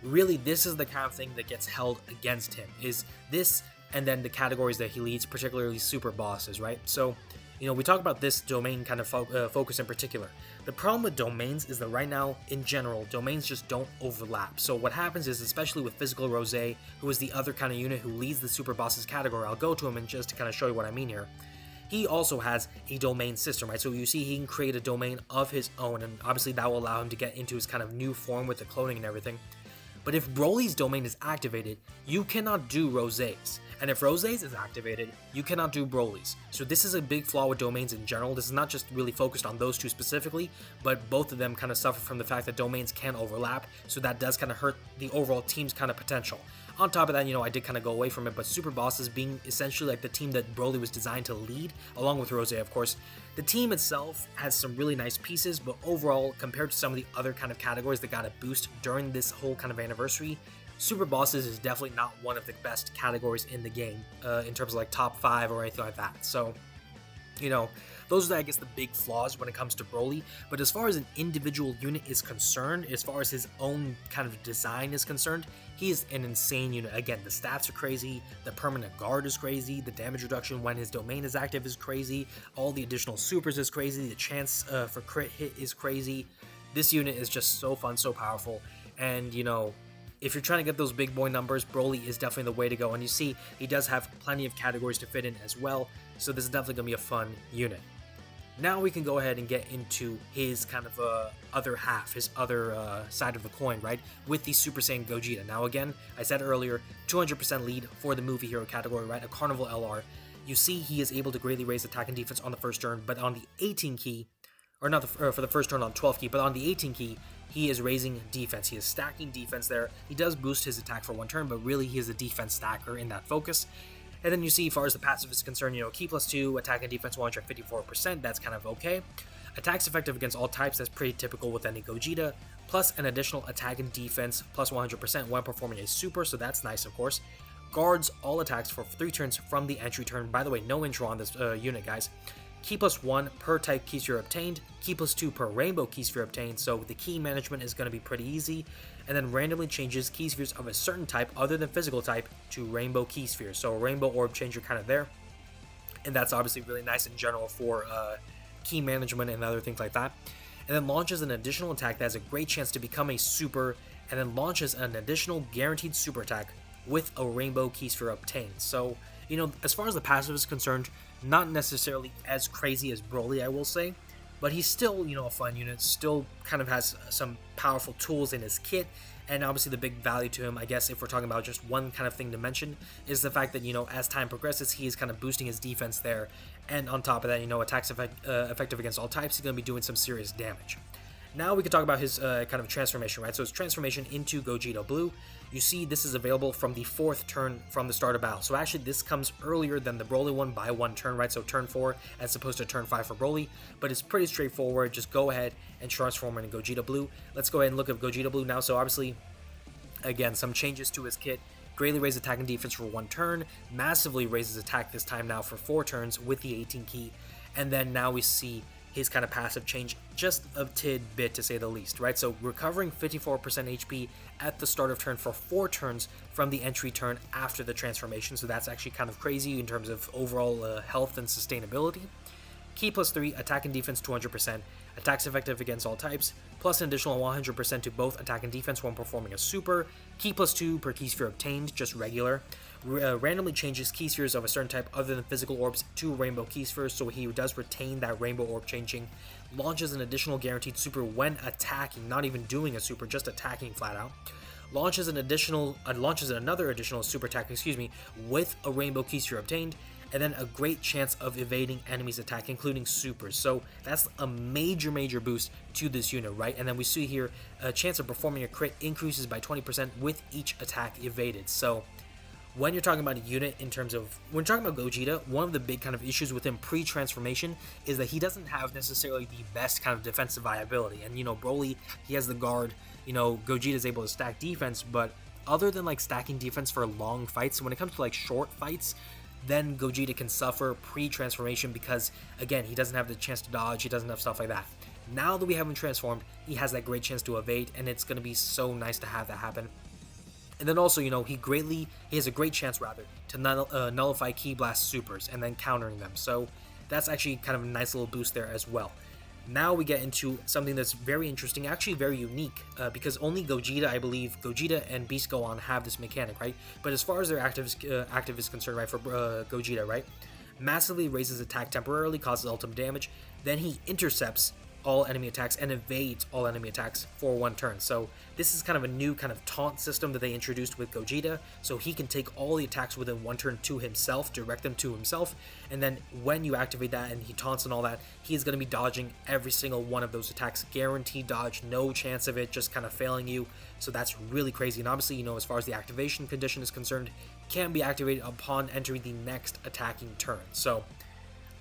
really this is the kind of thing that gets held against him, is this, and then the categories that he leads, particularly super bosses, right? So we talk about this domain kind of focus in particular. The problem with domains is that right now, in general, domains just don't overlap. So what happens is, especially with Physical Rose, who is the other kind of unit who leads the super bosses category, I'll go to him and just to kind of show you what I mean here. He also has a domain system, right? So you see he can create a domain of his own, and obviously that will allow him to get into his kind of new form with the cloning and everything. But if Broly's domain is activated, you cannot do Rosé's. And if Rosé's is activated, you cannot do Broly's. So this is a big flaw with domains in general. This is not just really focused on those two specifically, but both of them kind of suffer from the fact that domains can overlap, so that does kind of hurt the overall team's kind of potential. On top of that, I did kind of go away from it, but Super Bosses being essentially like the team that Broly was designed to lead, along with Rosé, of course. The team itself has some really nice pieces, but overall, compared to some of the other kind of categories that got a boost during this whole kind of anniversary, Super Bosses is definitely not one of the best categories in the game, in terms of like top 5 or anything like that. So, those are, I guess, the big flaws when it comes to Broly. But as far as an individual unit is concerned, as far as his own kind of design is concerned, he is an insane unit. Again, the stats are crazy, the permanent guard is crazy, the damage reduction when his domain is active is crazy, all the additional supers is crazy, the chance for crit hit is crazy. This unit is just so fun, so powerful, and if you're trying to get those big boy numbers, Broly is definitely the way to go. And you see, he does have plenty of categories to fit in as well, so this is definitely going to be a fun unit. Now we can go ahead and get into his kind of other half, his other side of the coin, right? With the Super Saiyan Gogeta. Now again, I said earlier, 200% lead for the movie hero category, right? A Carnival LR. You see he is able to greatly raise attack and defense on the first turn, but on the 18 key, or not for the first turn on 12 key, but on the 18 key, he is raising defense. He is stacking defense there. He does boost his attack for one turn, but really he is a defense stacker in that focus. And then you see, as far as the passive is concerned, Key +2, attack and defense 154%, that's kind of okay. Attacks effective against all types, that's pretty typical with any Gogeta, plus an additional attack and defense plus 100% when performing a super, so that's nice, of course. Guards all attacks for 3 turns from the entry turn. By the way, no intro on this unit, guys. Key +1 per type key sphere obtained, Key +2 per rainbow key sphere obtained, so the key management is going to be pretty easy, and then randomly changes key spheres of a certain type other than physical type to rainbow key spheres, so a rainbow orb changer kind of there, and that's obviously really nice in general for key management and other things like that. And then launches an additional attack that has a great chance to become a super, and then launches an additional guaranteed super attack with a rainbow key sphere obtained. So, as far as the passive is concerned, not necessarily as crazy as Broly, I will say, but he's still, a fun unit, still kind of has some powerful tools in his kit, and obviously the big value to him, I guess, if we're talking about just one kind of thing to mention, is the fact that, as time progresses, he is kind of boosting his defense there, and on top of that, attacks effective against all types, he's going to be doing some serious damage. Now we can talk about his kind of transformation, right? So his transformation into Gogeta Blue. You see this is available from the 4th turn from the start of battle. So actually this comes earlier than the Broly one by 1 turn, right? So turn 4 as opposed to turn 5 for Broly. But it's pretty straightforward. Just go ahead and transform into Gogeta Blue. Let's go ahead and look at Gogeta Blue now. So obviously, again, some changes to his kit. Greatly raises attack and defense for 1 turn. Massively raises attack this time now for 4 turns with the 18 key. And then now we see his kind of passive change just a tidbit, to say the least, right? So recovering 54% HP at the start of turn for 4 turns from the entry turn after the transformation, so that's actually kind of crazy in terms of overall health and sustainability. Key +3, attack and defense 200%, attacks effective against all types, plus an additional 100% to both attack and defense when performing a super. Key +2 per key sphere obtained, just regular. Randomly changes key spheres of a certain type other than physical orbs to rainbow key spheres, so he does retain that rainbow orb changing. Launches an additional guaranteed super when attacking, not even doing a super, just attacking flat out. Launches another additional super attack, with a rainbow key sphere obtained, and then a great chance of evading enemies' attack, including supers. So that's a major boost to this unit, right? And then we see here a chance of performing a crit increases by 20% with each attack evaded. So when you're talking about a unit when you're talking about Gogeta, one of the big kind of issues with him pre-transformation is that he doesn't have necessarily the best kind of defensive viability. And Broly, he has the guard, Gogeta is able to stack defense, but other than like stacking defense for long fights, when it comes to like short fights, then Gogeta can suffer pre-transformation because, again, he doesn't have the chance to dodge, he doesn't have stuff like that. Now that we have him transformed, he has that great chance to evade, and it's going to be so nice to have that happen. And then also, he has a great chance, to nullify Ki Blast supers and then countering them. So that's actually kind of a nice little boost there as well. Now we get into something that's very interesting, actually very unique, because only Gogeta, I believe, Gogeta and Beast Gohan have this mechanic, right? But as far as their active is concerned, right, for Gogeta, right? Massively raises attack temporarily, causes ultimate damage, then he intercepts all enemy attacks and evades all enemy attacks for 1 turn. So this is kind of a new kind of taunt system that they introduced with Gogeta, so he can take all the attacks within 1 turn to himself, direct them to himself, and then when you activate that and he taunts and all that, he's going to be dodging every single one of those attacks, guaranteed dodge, no chance of it just kind of failing you. So that's really crazy. And obviously, you know, as far as the activation condition is concerned, can be activated upon entering the next attacking turn. So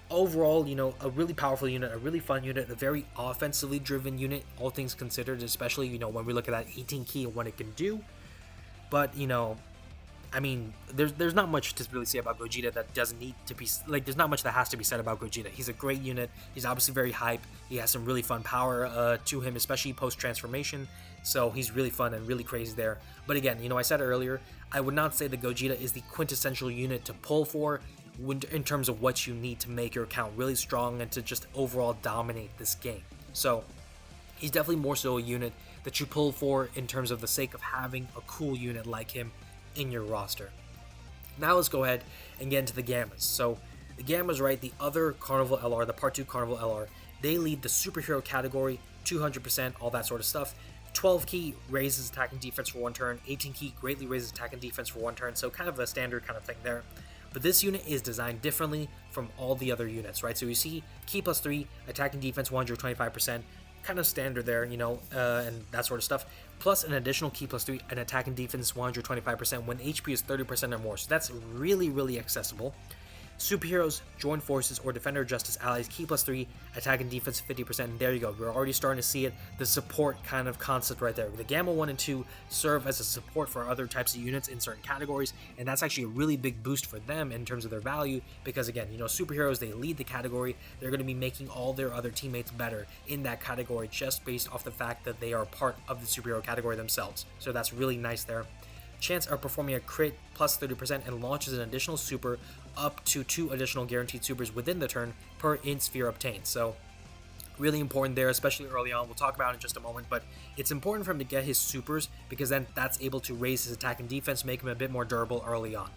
overall, you know, a really powerful unit, a really fun unit, a very offensively driven unit, all things considered, especially, you know, when we look at that 18 key and what it can do. But, you know, I mean, there's not much to really say about Gogeta that doesn't need to be, like, there's not much that has to be said about Gogeta. He's a great unit. He's obviously very hype. He has some really fun power to him, especially post-transformation. So he's really fun and really crazy there. But again, you know, I said earlier, I would not say that Gogeta is the quintessential unit to pull for in terms of what you need to make your account really strong and to just overall dominate this game. So he's definitely more so a unit that you pull for in terms of the sake of having a cool unit like him in your roster. Now let's go ahead and get into the Gammas. So the Gammas, right, the other Carnival LR, the Part 2 Carnival LR, they lead the superhero category, 200%, all that sort of stuff. 12 key raises attack and defense for 1 turn, 18 key greatly raises attack and defense for 1 turn, so kind of a standard kind of thing there. But this unit is designed differently from all the other units, right? So you see key plus 3, attack and defense 125%, kind of standard there, you know, and that sort of stuff. Plus an additional key plus 3 and attack and defense 125% when HP is 30% or more. So that's really, really accessible. Superheroes, join forces, or defender justice allies, key plus 3, attack and defense 50%. And there you go. We're already starting to see it. The support kind of concept right there. The Gamma 1 and 2 serve as a support for other types of units in certain categories, and that's actually a really big boost for them in terms of their value, because again, you know, superheroes, they lead the category. They're going to be making all their other teammates better in that category just based off the fact that they are part of the superhero category themselves. So that's really nice there. Chance of performing a crit plus 30% and launches an additional super up to 2 additional guaranteed supers within the turn per in-sphere obtained. So really important there, especially early on. We'll talk about it in just a moment, but it's important for him to get his supers because then that's able to raise his attack and defense, make him a bit more durable early on.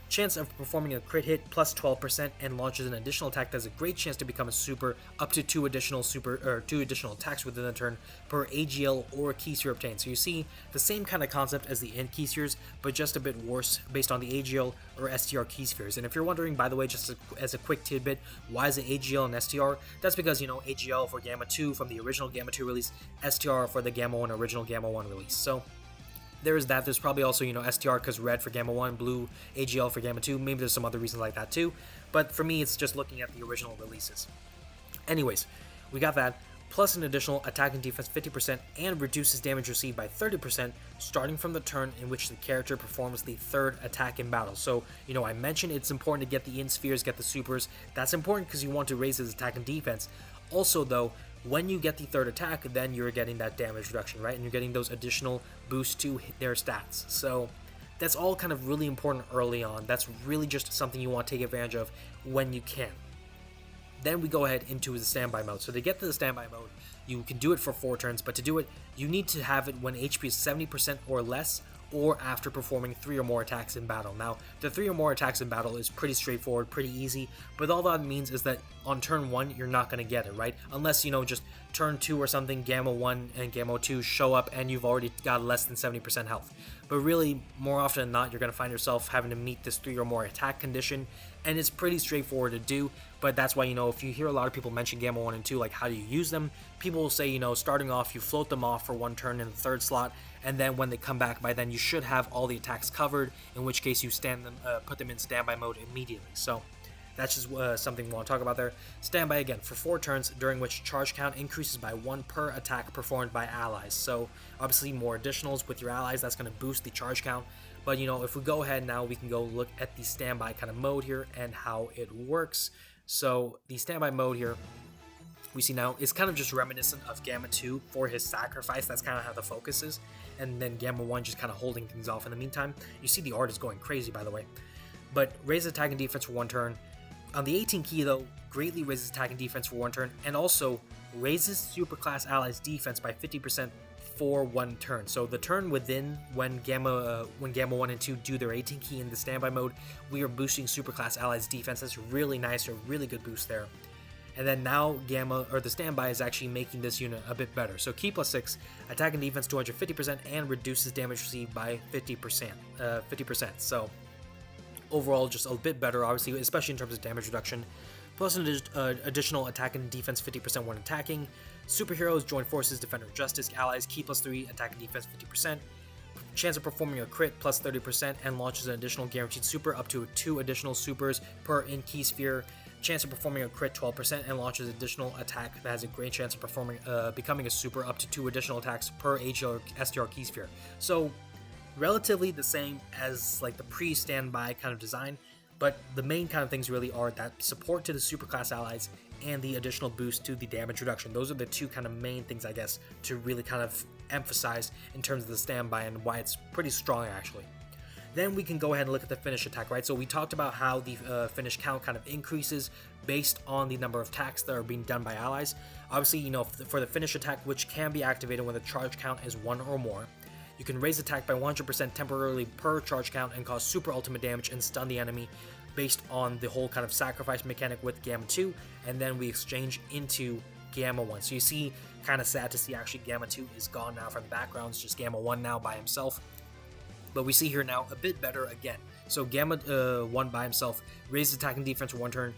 Chance of performing a crit hit plus 12% and launches an additional attack that has a great chance to become a super up to 2 additional attacks within the turn per AGL or key sphere obtained. So you see the same kind of concept as the end key spheres, but just a bit worse based on the AGL or STR key spheres. And if you're wondering, by the way, just as a quick tidbit, why is it AGL and STR? That's because, you know, AGL for Gamma 2 from the original Gamma 2 release, STR for the Gamma 1 original Gamma 1 release. So there's that. There's probably also, you know, STR because red for Gamma 1, blue AGL for Gamma 2. Maybe there's some other reasons like that too. But for me, it's just looking at the original releases. Anyways, we got that. Plus an additional attack and defense 50% and reduces damage received by 30% starting from the turn in which the character performs the 3rd attack in battle. So, you know, I mentioned it's important to get the in-spheres, get the supers. That's important because you want to raise his attack and defense. Also, though, when you get the 3rd attack, then you're getting that damage reduction, right? And you're getting those additional boosts to their stats. So that's all kind of really important early on. That's really just something you want to take advantage of when you can. Then we go ahead into the standby mode. So to get to the standby mode, you can do it for 4 turns, but to do it, you need to have it when HP is 70% or less, or after performing 3 or more attacks in battle. Now, the 3 or more attacks in battle is pretty straightforward, pretty easy, but all that means is that on turn 1, you're not going to get it, right? Unless, you know, just turn 2 or something, Gamma 1 and Gamma 2 show up and you've already got less than 70% health. But really, more often than not, you're going to find yourself having to meet this 3 or more attack condition, and it's pretty straightforward to do, but that's why, you know, if you hear a lot of people mention Gamma 1 and 2, like, how do you use them? People will say, you know, starting off, you float them off for 1 turn in the 3rd slot, and then when they come back, by then you should have all the attacks covered, in which case you put them in standby mode immediately. So that's just something we want to talk about there. Standby again for 4 turns, during which charge count increases by 1 per attack performed by allies. So obviously more additionals with your allies, that's going to boost the charge count. But, you know, if we go ahead now, we can go look at the standby kind of mode here and how it works. So the standby mode here, we see now, is kind of just reminiscent of Gamma 2 for his sacrifice. That's kind of how the focus is. And then Gamma 1 just kind of holding things off in the meantime. You see the art is going crazy, by the way. But raise attack and defense for 1 turn. On the 18 key, though, greatly raises attack and defense for 1 turn, and also raises superclass allies' defense by 50% for 1 turn. So the turn within when Gamma 1 and 2 do their 18 key in the standby mode, we are boosting superclass allies' defense. That's really nice, a really good boost there. And then now Gamma, or the standby, is actually making this unit a bit better. So Ki +6, attack and defense 250%, and reduces damage received by 50%. So overall, just a bit better, obviously, especially in terms of damage reduction. Plus an additional attack and defense 50% when attacking. Superheroes, join forces, defender, justice, allies, Ki +3, attack and defense 50%. Chance of performing a crit plus 30%, and launches an additional guaranteed super up to 2 additional supers per in key sphere. Chance of performing a crit 12%, and launches additional attack that has a great chance of performing becoming a super up to 2 additional attacks per STR key sphere. So relatively the same as like the pre-standby kind of design, but the main kind of things really are that support to the superclass allies and the additional boost to the damage reduction. Those are the two kind of main things, I guess, to really kind of emphasize in terms of the standby and why it's pretty strong actually. Then we can go ahead and look at the finish attack, right? So we talked about how the finish count kind of increases based on the number of attacks that are being done by allies. Obviously, you know, for the finish attack, which can be activated when the charge count is 1 or more, you can raise attack by 100% temporarily per charge count and cause super ultimate damage and stun the enemy based on the whole kind of sacrifice mechanic with Gamma 2, and then we exchange into Gamma 1. So you see, kind of sad to see actually Gamma 2 is gone now from the background. It's just Gamma 1 now by himself. But we see here now a bit better again. So Gamma 1 by himself raises attack and defense for 1 turn.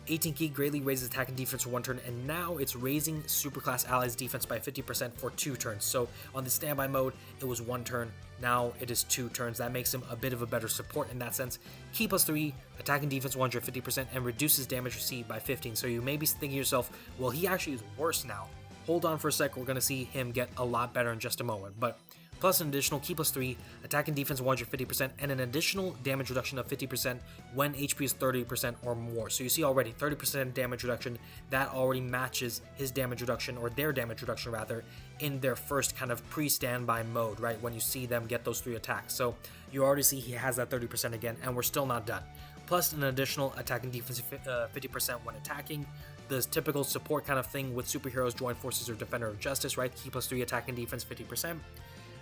18 Ki greatly raises attack and defense for 1 turn, and now it's raising superclass allies defense by 50% for 2 turns. So on the standby mode, it was 1 turn, now it is 2 turns. That makes him a bit of a better support in that sense. Ki +3, attack and defense 150%, and reduces damage received by 15. So you may be thinking to yourself, well, he actually is worse now. Hold on for a sec, we're going to see him get a lot better in just a moment. But plus an additional Ki +3, attack and defense 150%, and an additional damage reduction of 50% when HP is 30% or more. So you see already 30% damage reduction, that already matches his damage reduction, or their damage reduction rather, in their first kind of pre-standby mode, right, when you see them get those 3 attacks. So you already see he has that 30% again, and we're still not done. Plus an additional attack and defense 50% when attacking. The typical support kind of thing with superheroes, join forces, or defender of justice, right, Ki +3, attack and defense 50%.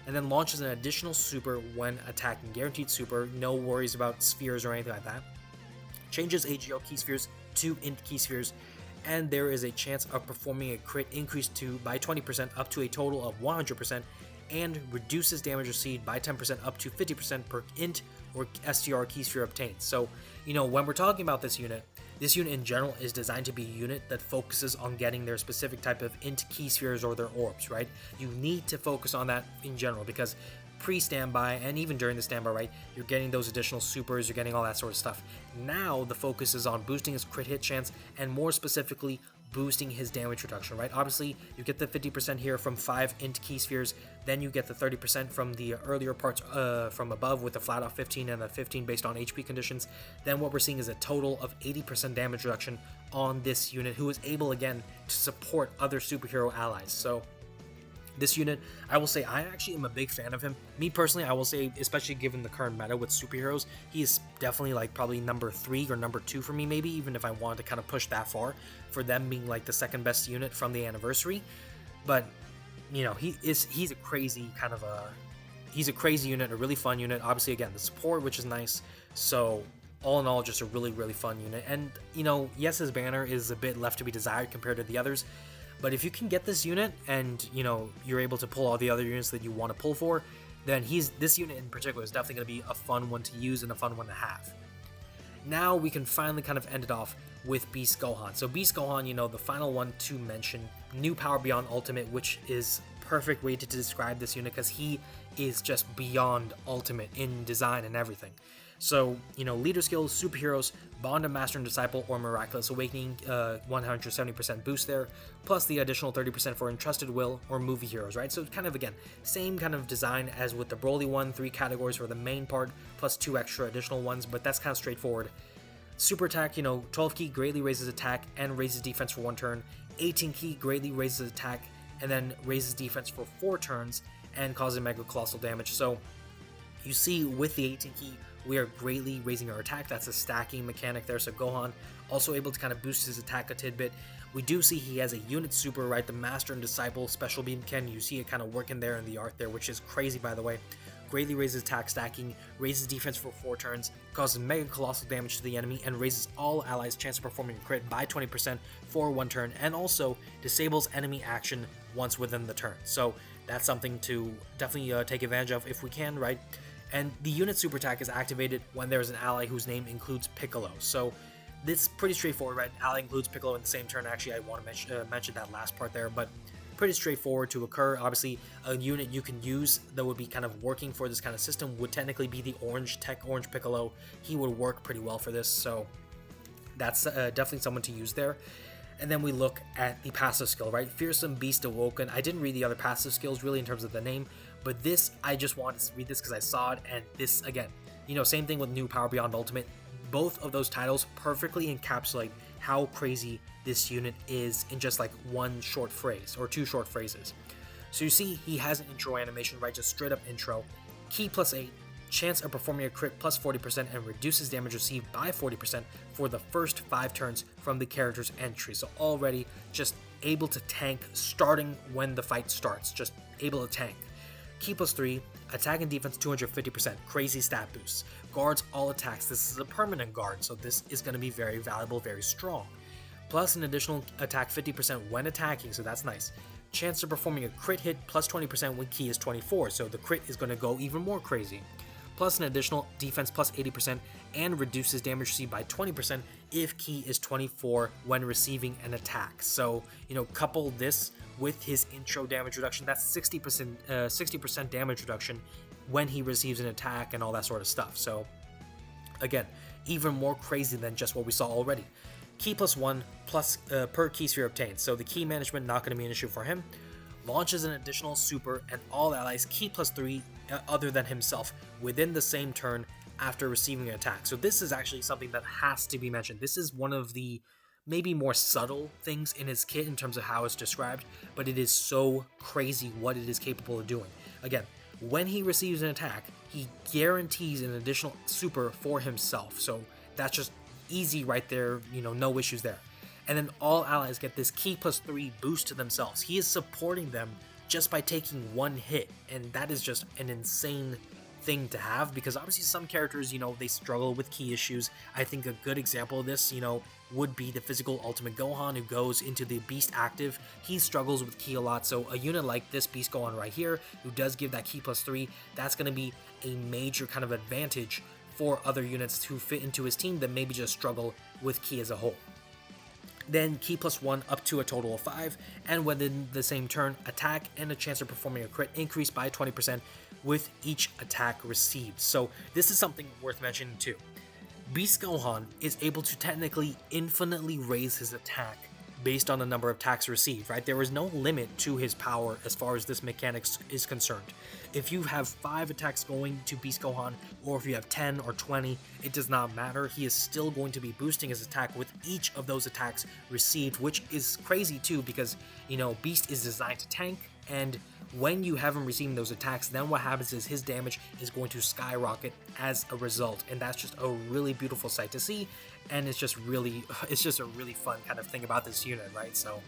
And then launches an additional super when attacking. Guaranteed super, no worries about spheres or anything like that. Changes AGL key spheres to int key spheres, and there is a chance of performing a crit increased by 20% up to a total of 100%, and reduces damage received by 10% up to 50% per int or STR key sphere obtained. So, you know, when we're talking about this unit in general is designed to be a unit that focuses on getting their specific type of int key spheres or their orbs, right? You need to focus on that in general, because pre-standby and even during the standby, right, you're getting those additional supers, you're getting all that sort of stuff. Now the focus is on boosting his crit hit chance, and more specifically boosting his damage reduction, right? Obviously, you get the 50% here from 5 int key spheres, then you get the 30% from the earlier parts from above with the flat off 15 and the 15 based on HP conditions. Then what we're seeing is a total of 80% damage reduction on this unit, who is able again to support other superhero allies. So this unit, I will say, I actually am a big fan of him. Me personally, I will say, especially given the current meta with superheroes, he is definitely like probably number 3 or number 2 for me, maybe, even if I wanted to kind of push that far, for them being like the second best unit from the anniversary. But, you know, he's a crazy kind of he's a crazy unit, a really fun unit. Obviously, again, the support, which is nice. So all in all, just a really, really fun unit. And, you know, yes, his banner is a bit left to be desired compared to the others, but if you can get this unit and, you know, you're able to pull all the other units that you want to pull for, then this unit in particular is definitely going to be a fun one to use and a fun one to have. Now we can finally kind of end it off with Beast Gohan. So Beast Gohan, you know, the final one to mention, new Power Beyond Ultimate, which is perfect way to describe this unit because he is just beyond ultimate in design and everything. So, you know, leader skills, superheroes, Bond of Master and Disciple, or Miraculous Awakening, 170% boost there, plus the additional 30% for Entrusted Will or movie heroes, right? So kind of, again, same kind of design as with the Broly one, 3 categories for the main part, plus 2 extra additional ones, but that's kind of straightforward. Super attack, you know, 12 Ki greatly raises attack and raises defense for 1 turn, 18 Ki greatly raises attack and then raises defense for 4 turns and causes mega colossal damage. So you see with the 18 Ki, we are greatly raising our attack. That's a stacking mechanic there. So Gohan also able to kind of boost his attack a tidbit. We do see he has a unit super, right? The Master and Disciple special beam can. You see it kind of working there in the art there, which is crazy, by the way. greatly raises attack stacking, raises defense for 4 turns, causes mega colossal damage to the enemy, and raises all allies' chance of performing a crit by 20% for 1 turn, and also disables enemy action once within the turn. So that's something to definitely take advantage of if we can, right? And the unit super attack is activated when there's an ally whose name includes Piccolo. So this is pretty straightforward, right? Ally includes Piccolo in the same turn. Actually, I want to mention that last part there, but pretty straightforward to occur. Obviously, a unit you can use that would be kind of working for this kind of system would technically be the orange Piccolo. He would work pretty well for this, so that's definitely someone to use there. And then we look at the passive skill, right? Fearsome Beast Awoken. I didn't read the other passive skills really in terms of the name, but this, I just wanted to read this because I saw it, and this, again, same thing with New Power Beyond Ultimate. Both of those titles perfectly encapsulate how crazy this unit is in just like one short phrase, or 2 short phrases. So you see, he has an intro animation, right? Just straight up intro. Ki +8, chance of performing a crit +40%, and reduces damage received by 40% for the first 5 turns from the character's entry. So already just able to tank starting when the fight starts, just able to tank. Ki +3, attack and defense 250%, crazy stat boosts. Guards all attacks. This is a permanent guard, so this is going to be very valuable, very strong. Plus an additional attack 50% when attacking, so that's nice. Chance of performing a crit hit +20% when Ki is 24, so the crit is going to go even more crazy. Plus an additional defense +80% and reduces damage received by 20% if Ki is 24 when receiving an attack. So, couple this with his intro damage reduction, that's 60% damage reduction when he receives an attack and all that sort of stuff. So, again, even more crazy than just what we saw already. Ki +1 per Ki sphere obtained, so the Ki management not going to be an issue for him. Launches an additional super and all allies Ki +3 other than himself within the same turn after receiving an attack. So this is actually something that has to be mentioned. This is one of the maybe more subtle things in his kit in terms of how it's described, but it is so crazy what it is capable of doing. Again, when he receives an attack, he guarantees an additional super for himself. So that's just easy right there, no issues there. And then all allies get this Ki +3 boost to themselves. He is supporting them just by taking 1 hit, and that is just an insane thing to have, because obviously some characters, they struggle with Ki issues. I think a good example of this, would be the physical Ultimate Gohan, who goes into the Beast active. He struggles with Ki a lot, so a unit like this Beast Gohan right here, who does give that Ki +3, that's going to be a major kind of advantage for other units who fit into his team that maybe just struggle with Ki as a whole. Then Ki +1 up to a total of 5, and within the same turn, attack and a chance of performing a crit increase by 20% with each attack received. So this is something worth mentioning too. Beast Gohan is able to technically infinitely raise his attack based on the number of attacks received, right? There is no limit to his power as far as this mechanic is concerned. If you have 5 attacks going to Beast Gohan, or if you have 10 or 20, it does not matter. He is still going to be boosting his attack with each of those attacks received, which is crazy too, because, Beast is designed to tank, and when you have him receiving those attacks, then what happens is his damage is going to skyrocket as a result, and that's just a really beautiful sight to see, and it's just a really fun kind of thing about this unit, right? So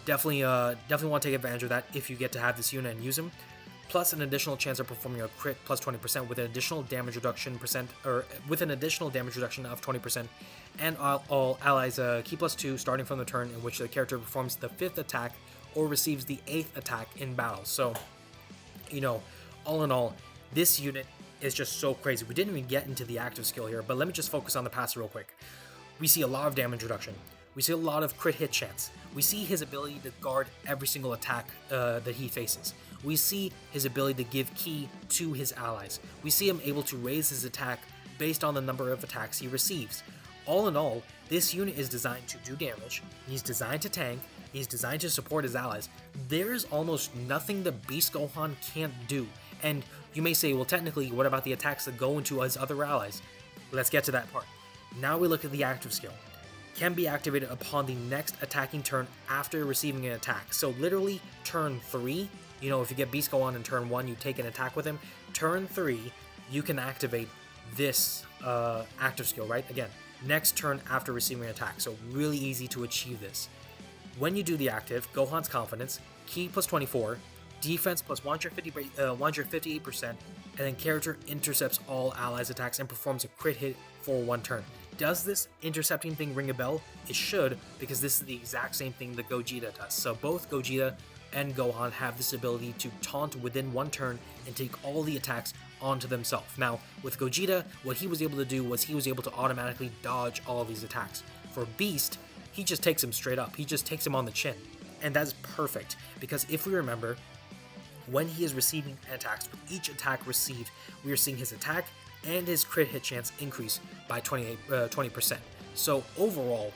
definitely want to take advantage of that if you get to have this unit and use him. Plus an additional chance of performing a crit +20% with an additional damage reduction of 20%, and all allies Ki +2 starting from the turn in which the character performs the 5th attack or receives the 8th attack in battle. So, all in all, this unit is just so crazy. We didn't even get into the active skill here, but let me just focus on the passive real quick. We see a lot of damage reduction. We see a lot of crit hit chance. We see his ability to guard every single attack that he faces. We see his ability to give Ki to his allies. We see him able to raise his attack based on the number of attacks he receives. All in all, this unit is designed to do damage. He's designed to tank. He's designed to support his allies. There's almost nothing that Beast Gohan can't do. And you may say, well, technically, what about the attacks that go into his other allies? Let's get to that part. Now we look at the active skill. Can be activated upon the next attacking turn after receiving an attack. So literally, turn 3, if you get Beast Gohan in turn 1, you take an attack with him. Turn 3, you can activate this active skill, right? Again, next turn after receiving an attack. So really easy to achieve this. When you do the active, Gohan's Confidence, Ki +24, defense plus 158%, and then character intercepts all allies' attacks and performs a crit hit for 1 turn. Does this intercepting thing ring a bell? It should, because this is the exact same thing that Gogeta does. So both Gogeta and Gohan have this ability to taunt within 1 turn and take all the attacks onto themselves. Now, with Gogeta, what he was able to do was he was able to automatically dodge all of these attacks. For Beast, he just takes him straight up. He just takes him on the chin. And that's perfect, because if we remember, when he is receiving attacks, with each attack received, we are seeing his attack and his crit hit chance increase by 20%. So overall,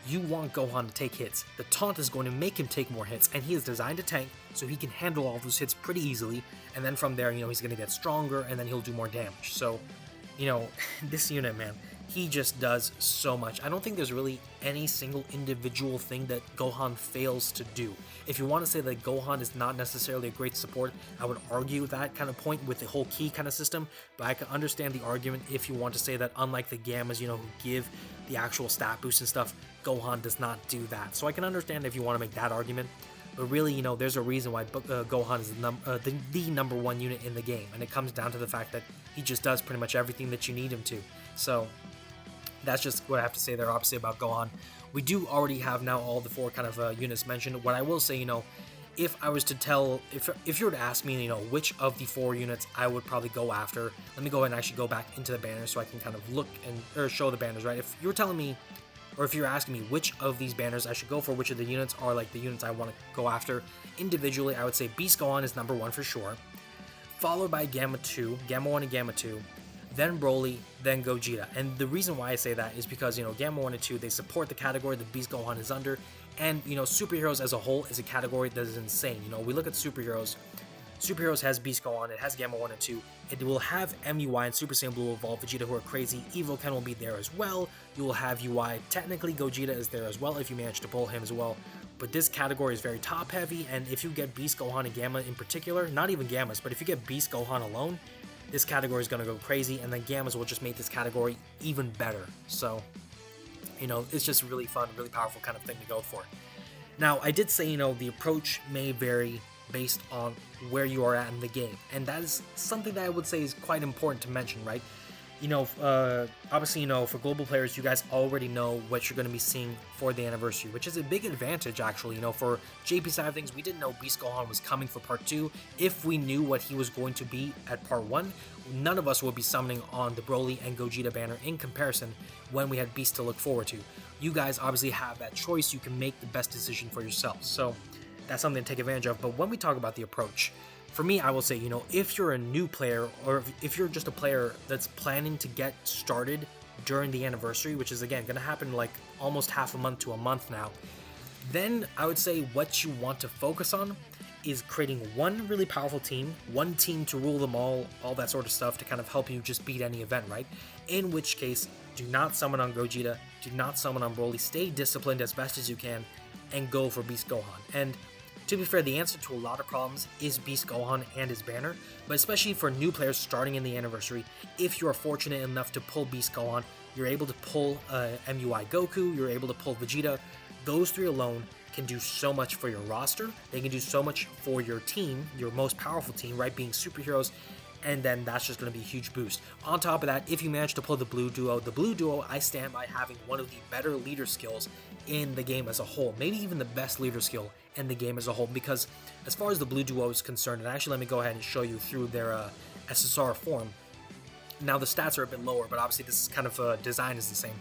you want Gohan to take hits. The taunt is going to make him take more hits, and he is designed to tank, so he can handle all those hits pretty easily, and then from there, he's going to get stronger, and then he'll do more damage. So, this unit, man, he just does so much. I don't think there's really any single individual thing that Gohan fails to do. If you want to say that Gohan is not necessarily a great support, I would argue that kind of point with the whole key kind of system, but I can understand the argument if you want to say that unlike the Gammas, who give the actual stat boost and stuff, Gohan does not do that. So I can understand if you want to make that argument, but really, there's a reason why Gohan is the number 1 unit in the game, and it comes down to the fact that he just does pretty much everything that you need him to. So that's just what I have to say there, obviously, about Gohan. We do already have now all the 4 kind of units mentioned. What I will say, if I was to tell, if you were to ask me, which of the 4 units I would probably go after, let me go ahead and actually go back into the banners so I can kind of look or show the banners, right? If you were telling me, or if you're asking me which of these banners I should go for, which of the units are like the units I want to go after individually, I would say Beast Gohan is number 1 for sure, followed by Gamma 1 and Gamma 2, then Broly, then Gogeta. And the reason why I say that is because, Gamma 1 and 2, they support the category that Beast Gohan is under, and, superheroes as a whole is a category that is insane. We look at superheroes. Superheroes has Beast Gohan, it has Gamma 1 and 2, it will have MUI and Super Saiyan Blue Evolve Vegeta, who are crazy. Evoken will be there as well. You will have UI. Technically, Gogeta is there as well if you manage to pull him as well. But this category is very top heavy, and if you get Beast Gohan and Gamma in particular, not even Gammas, but if you get Beast Gohan alone, this category is going to go crazy, and then Gammas will just make this category even better. So, it's just really fun, really powerful kind of thing to go for. Now, I did say, the approach may vary based on where you are at in the game, and that is something that I would say is quite important to mention, right? Obviously, for global players, you guys already know what you're going to be seeing for the anniversary, which is a big advantage, actually. For JP side of things, we didn't know Beast Gohan was coming for part 2. If we knew what he was going to be at part 1, none of us would be summoning on the Broly and Gogeta banner in comparison when we had Beast to look forward to. You guys obviously have that choice. You can make the best decision for yourself. So that's something to take advantage of. But when we talk about the approach, for me, I will say, if you're a new player, or if you're just a player that's planning to get started during the anniversary, which is, again, going to happen like almost half a month to a month now, then I would say what you want to focus on is creating one really powerful team, one team to rule them all that sort of stuff to kind of help you just beat any event, right? In which case, do not summon on Gogeta, do not summon on Broly, stay disciplined as best as you can, and go for Beast Gohan. And to be fair, the answer to a lot of problems is Beast Gohan and his banner, but especially for new players starting in the anniversary, if you are fortunate enough to pull Beast Gohan, you're able to pull MUI Goku, you're able to pull Vegeta. Those 3 alone can do so much for your roster, they can do so much for your team, your most powerful team, right, being superheroes, and then that's just going to be a huge boost. On top of that, if you manage to pull the Blue Duo, I stand by having one of the better leader skills in the game as a whole, maybe even the best leader skill in the game as a whole, because as far as the Blue Duo is concerned, and actually let me go ahead and show you through their SSR form. Now the stats are a bit lower, but obviously this is kind of design is the same.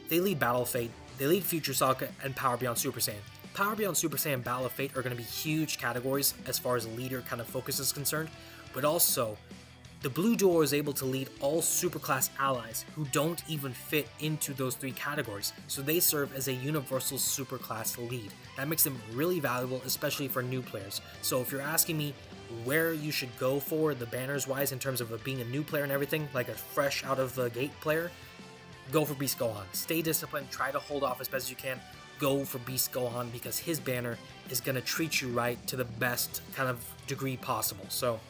They lead Battle of Fate, they lead Future Saga, and Power Beyond Super Saiyan. Power Beyond Super Saiyan and Battle of Fate are going to be huge categories as far as leader kind of focus is concerned, but also the Blue Duo is able to lead all superclass allies who don't even fit into those 3 categories, so they serve as a universal superclass lead. That makes them really valuable, especially for new players. So if you're asking me where you should go for the banners wise in terms of being a new player and everything, like a fresh out of the gate player, go for Beast Gohan. Stay disciplined, try to hold off as best as you can. Go for Beast Gohan because his banner is going to treat you right to the best kind of degree possible. So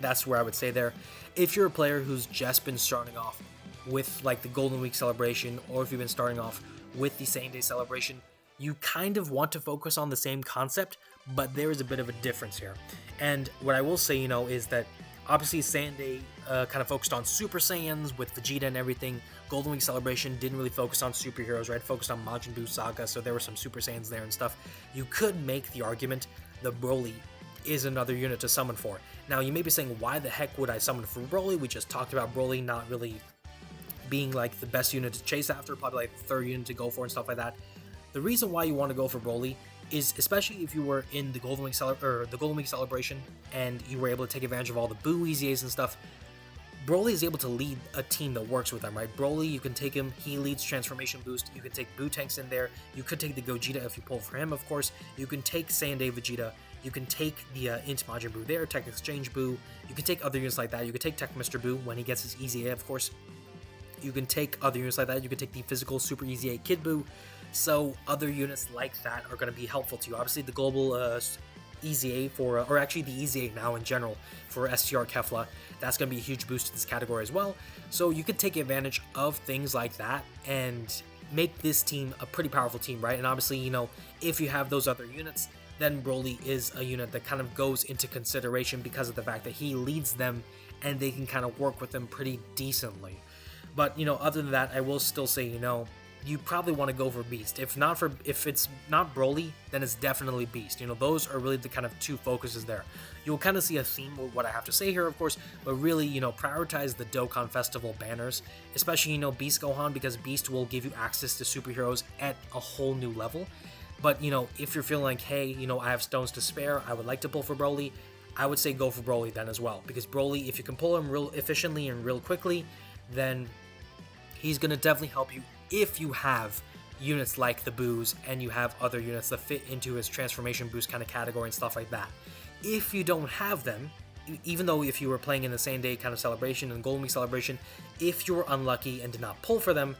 that's where I would say there. If you're a player who's just been starting off with like the Golden Week celebration, or if you've been starting off with the same day celebration, you kind of want to focus on the same concept, but there is a bit of a difference here. And what I will say, is that obviously Sanday kind of focused on Super Saiyans with Vegeta and everything. Golden Week Celebration didn't really focus on superheroes, right? Focused on Majin Buu Saga, so there were some Super Saiyans there and stuff. You could make the argument that Broly is another unit to summon for. Now, you may be saying, why the heck would I summon for Broly? We just talked about Broly not really being like the best unit to chase after, probably like the third unit to go for and stuff like that. The reason why you want to go for Broly is, especially if you were in the Golden Week Celebration and you were able to take advantage of all the Buu EZAs and stuff, Broly is able to lead a team that works with them, right? Broly, you can take him, he leads Transformation Boost, you can take Buu Tanks in there, you could take the Gogeta if you pull for him, of course, you can take Sanday Vegeta, you can take the Int Majin Buu there, Tech Exchange Buu, you can take other units like that, you can take Tech Mr. Buu when he gets his EZA, of course, you can take other units like that, you can take the physical Super EZA Kid Buu, so other units like that are going to be helpful to you. Obviously, the global EZA for, or actually the EZA now in general for STR Kefla, that's going to be a huge boost to this category as well. So you could take advantage of things like that and make this team a pretty powerful team, right? And obviously, if you have those other units, then Broly is a unit that kind of goes into consideration because of the fact that he leads them and they can kind of work with them pretty decently. But, other than that, I will still say, you probably want to go for Beast. If it's not Broly, then it's definitely Beast. Those are really the kind of two focuses there. You'll kind of see a theme with what I have to say here, of course, but really, prioritize the Dokkan Festival banners, especially, Beast Gohan, because Beast will give you access to superheroes at a whole new level. But, if you're feeling like, hey, I have stones to spare, I would like to pull for Broly, I would say go for Broly then as well. Because Broly, if you can pull him real efficiently and real quickly, then he's going to definitely help you if you have units like the Boos and you have other units that fit into his transformation boost kind of category and stuff like that. If you don't have them, even though if you were playing in the same day kind of celebration and Golden Week Celebration, if you were unlucky and did not pull for them,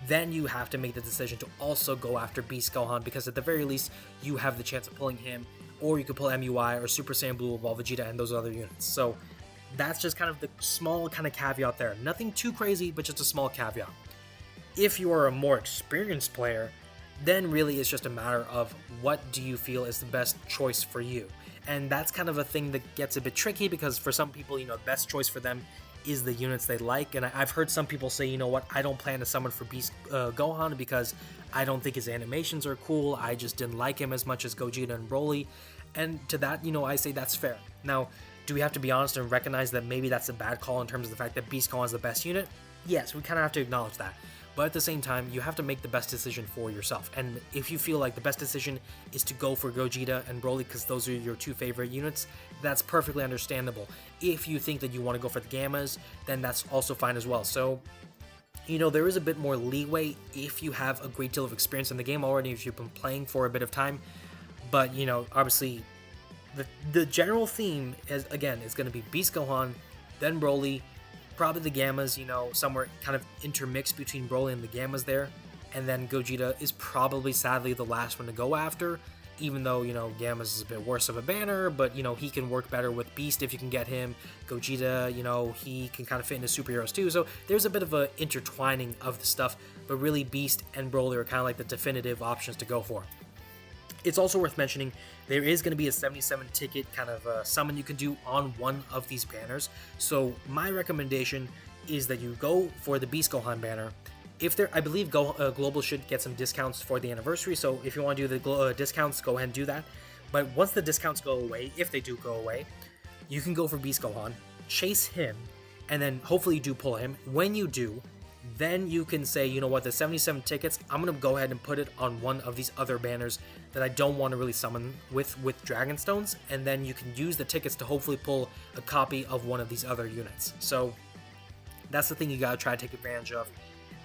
then you have to make the decision to also go after Beast Gohan, because at the very least, you have the chance of pulling him, or you could pull MUI or Super Saiyan Blue Ball Vegeta and those other units. So that's just kind of the small kind of caveat there. Nothing too crazy, but just a small caveat. If you are a more experienced player, then really it's just a matter of what do you feel is the best choice for you. And that's kind of a thing that gets a bit tricky, because for some people, the best choice for them is the units they like. And I've heard some people say, I don't plan to summon for Beast Gohan because I don't think his animations are cool. I just didn't like him as much as Gogeta and Broly. And to that, I say that's fair. Now, do we have to be honest and recognize that maybe that's a bad call in terms of the fact that Beast Gohan is the best unit? Yes, we kind of have to acknowledge that. But at the same time, you have to make the best decision for yourself. And if you feel like the best decision is to go for Gogeta and Broly because those are your two favorite units, that's perfectly understandable. If you think that you want to go for the Gammas, then that's also fine as well. So, there is a bit more leeway if you have a great deal of experience in the game already, if you've been playing for a bit of time. But, obviously, the general theme is going to be Beast Gohan, then Broly, probably the Gammas, somewhere kind of intermixed between Broly and the Gammas there. And then Gogeta is probably, sadly, the last one to go after, even though, Gammas is a bit worse of a banner, but, he can work better with Beast if you can get him. Gogeta, he can kind of fit into superheroes too. So there's a bit of a intertwining of the stuff, but really Beast and Broly are kind of like the definitive options to go for. It's also worth mentioning there is going to be a 77 ticket kind of summon you can do on one of these banners. So my recommendation is that you go for the Beast Gohan banner. I believe Global should get some discounts for the anniversary. So if you want to do the discounts, go ahead and do that. But once the discounts go away, if they do go away, you can go for Beast Gohan, chase him, and then hopefully you do pull him. When you do, then you can say, the 77 tickets, I'm going to go ahead and put it on one of these other banners that I don't want to really summon with Dragon Stones, and then you can use the tickets to hopefully pull a copy of one of these other units. So that's the thing you got to try to take advantage of,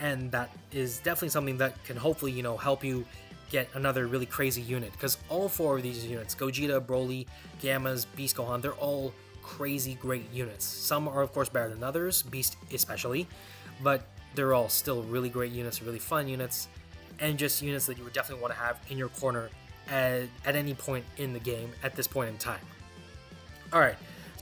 and that is definitely something that can hopefully, help you get another really crazy unit, because all four of these units, Gogeta, Broly, Gammas, Beast Gohan, they're all crazy great units. Some are, of course, better than others, Beast especially, but they're all still really great units, really fun units, and just units that you would definitely want to have in your corner at any point in the game at this point in time. Alright,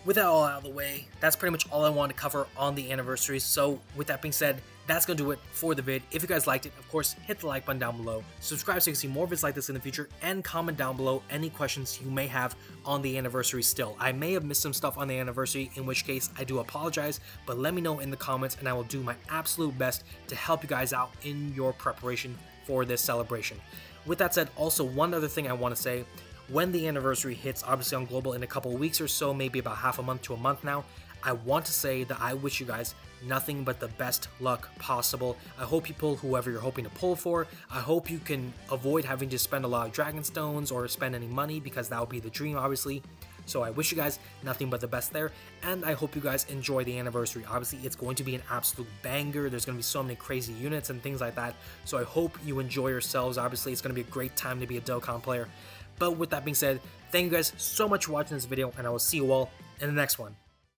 with that all out of the way, that's pretty much all I wanted to cover on the anniversary. So with that being said, that's gonna do it for the vid. If you guys liked it, of course, hit the like button down below, subscribe so you can see more vids like this in the future, and comment down below any questions you may have on the anniversary still. I may have missed some stuff on the anniversary, in which case I do apologize, but let me know in the comments and I will do my absolute best to help you guys out in your preparation for this celebration. With that said, also one other thing I want to say, when the anniversary hits, obviously on Global in a couple of weeks or so, maybe about half a month to a month now, I want to say that I wish you guys nothing but the best luck possible. I hope you pull whoever you're hoping to pull for. I hope you can avoid having to spend a lot of dragon stones or spend any money, because that would be the dream, obviously. So I wish you guys nothing but the best there, and I hope you guys enjoy the anniversary. Obviously, it's going to be an absolute banger. There's going to be so many crazy units and things like that, so I hope you enjoy yourselves. Obviously, it's going to be a great time to be a Dokkan player. But with that being said, thank you guys so much for watching this video, and I will see you all in the next one.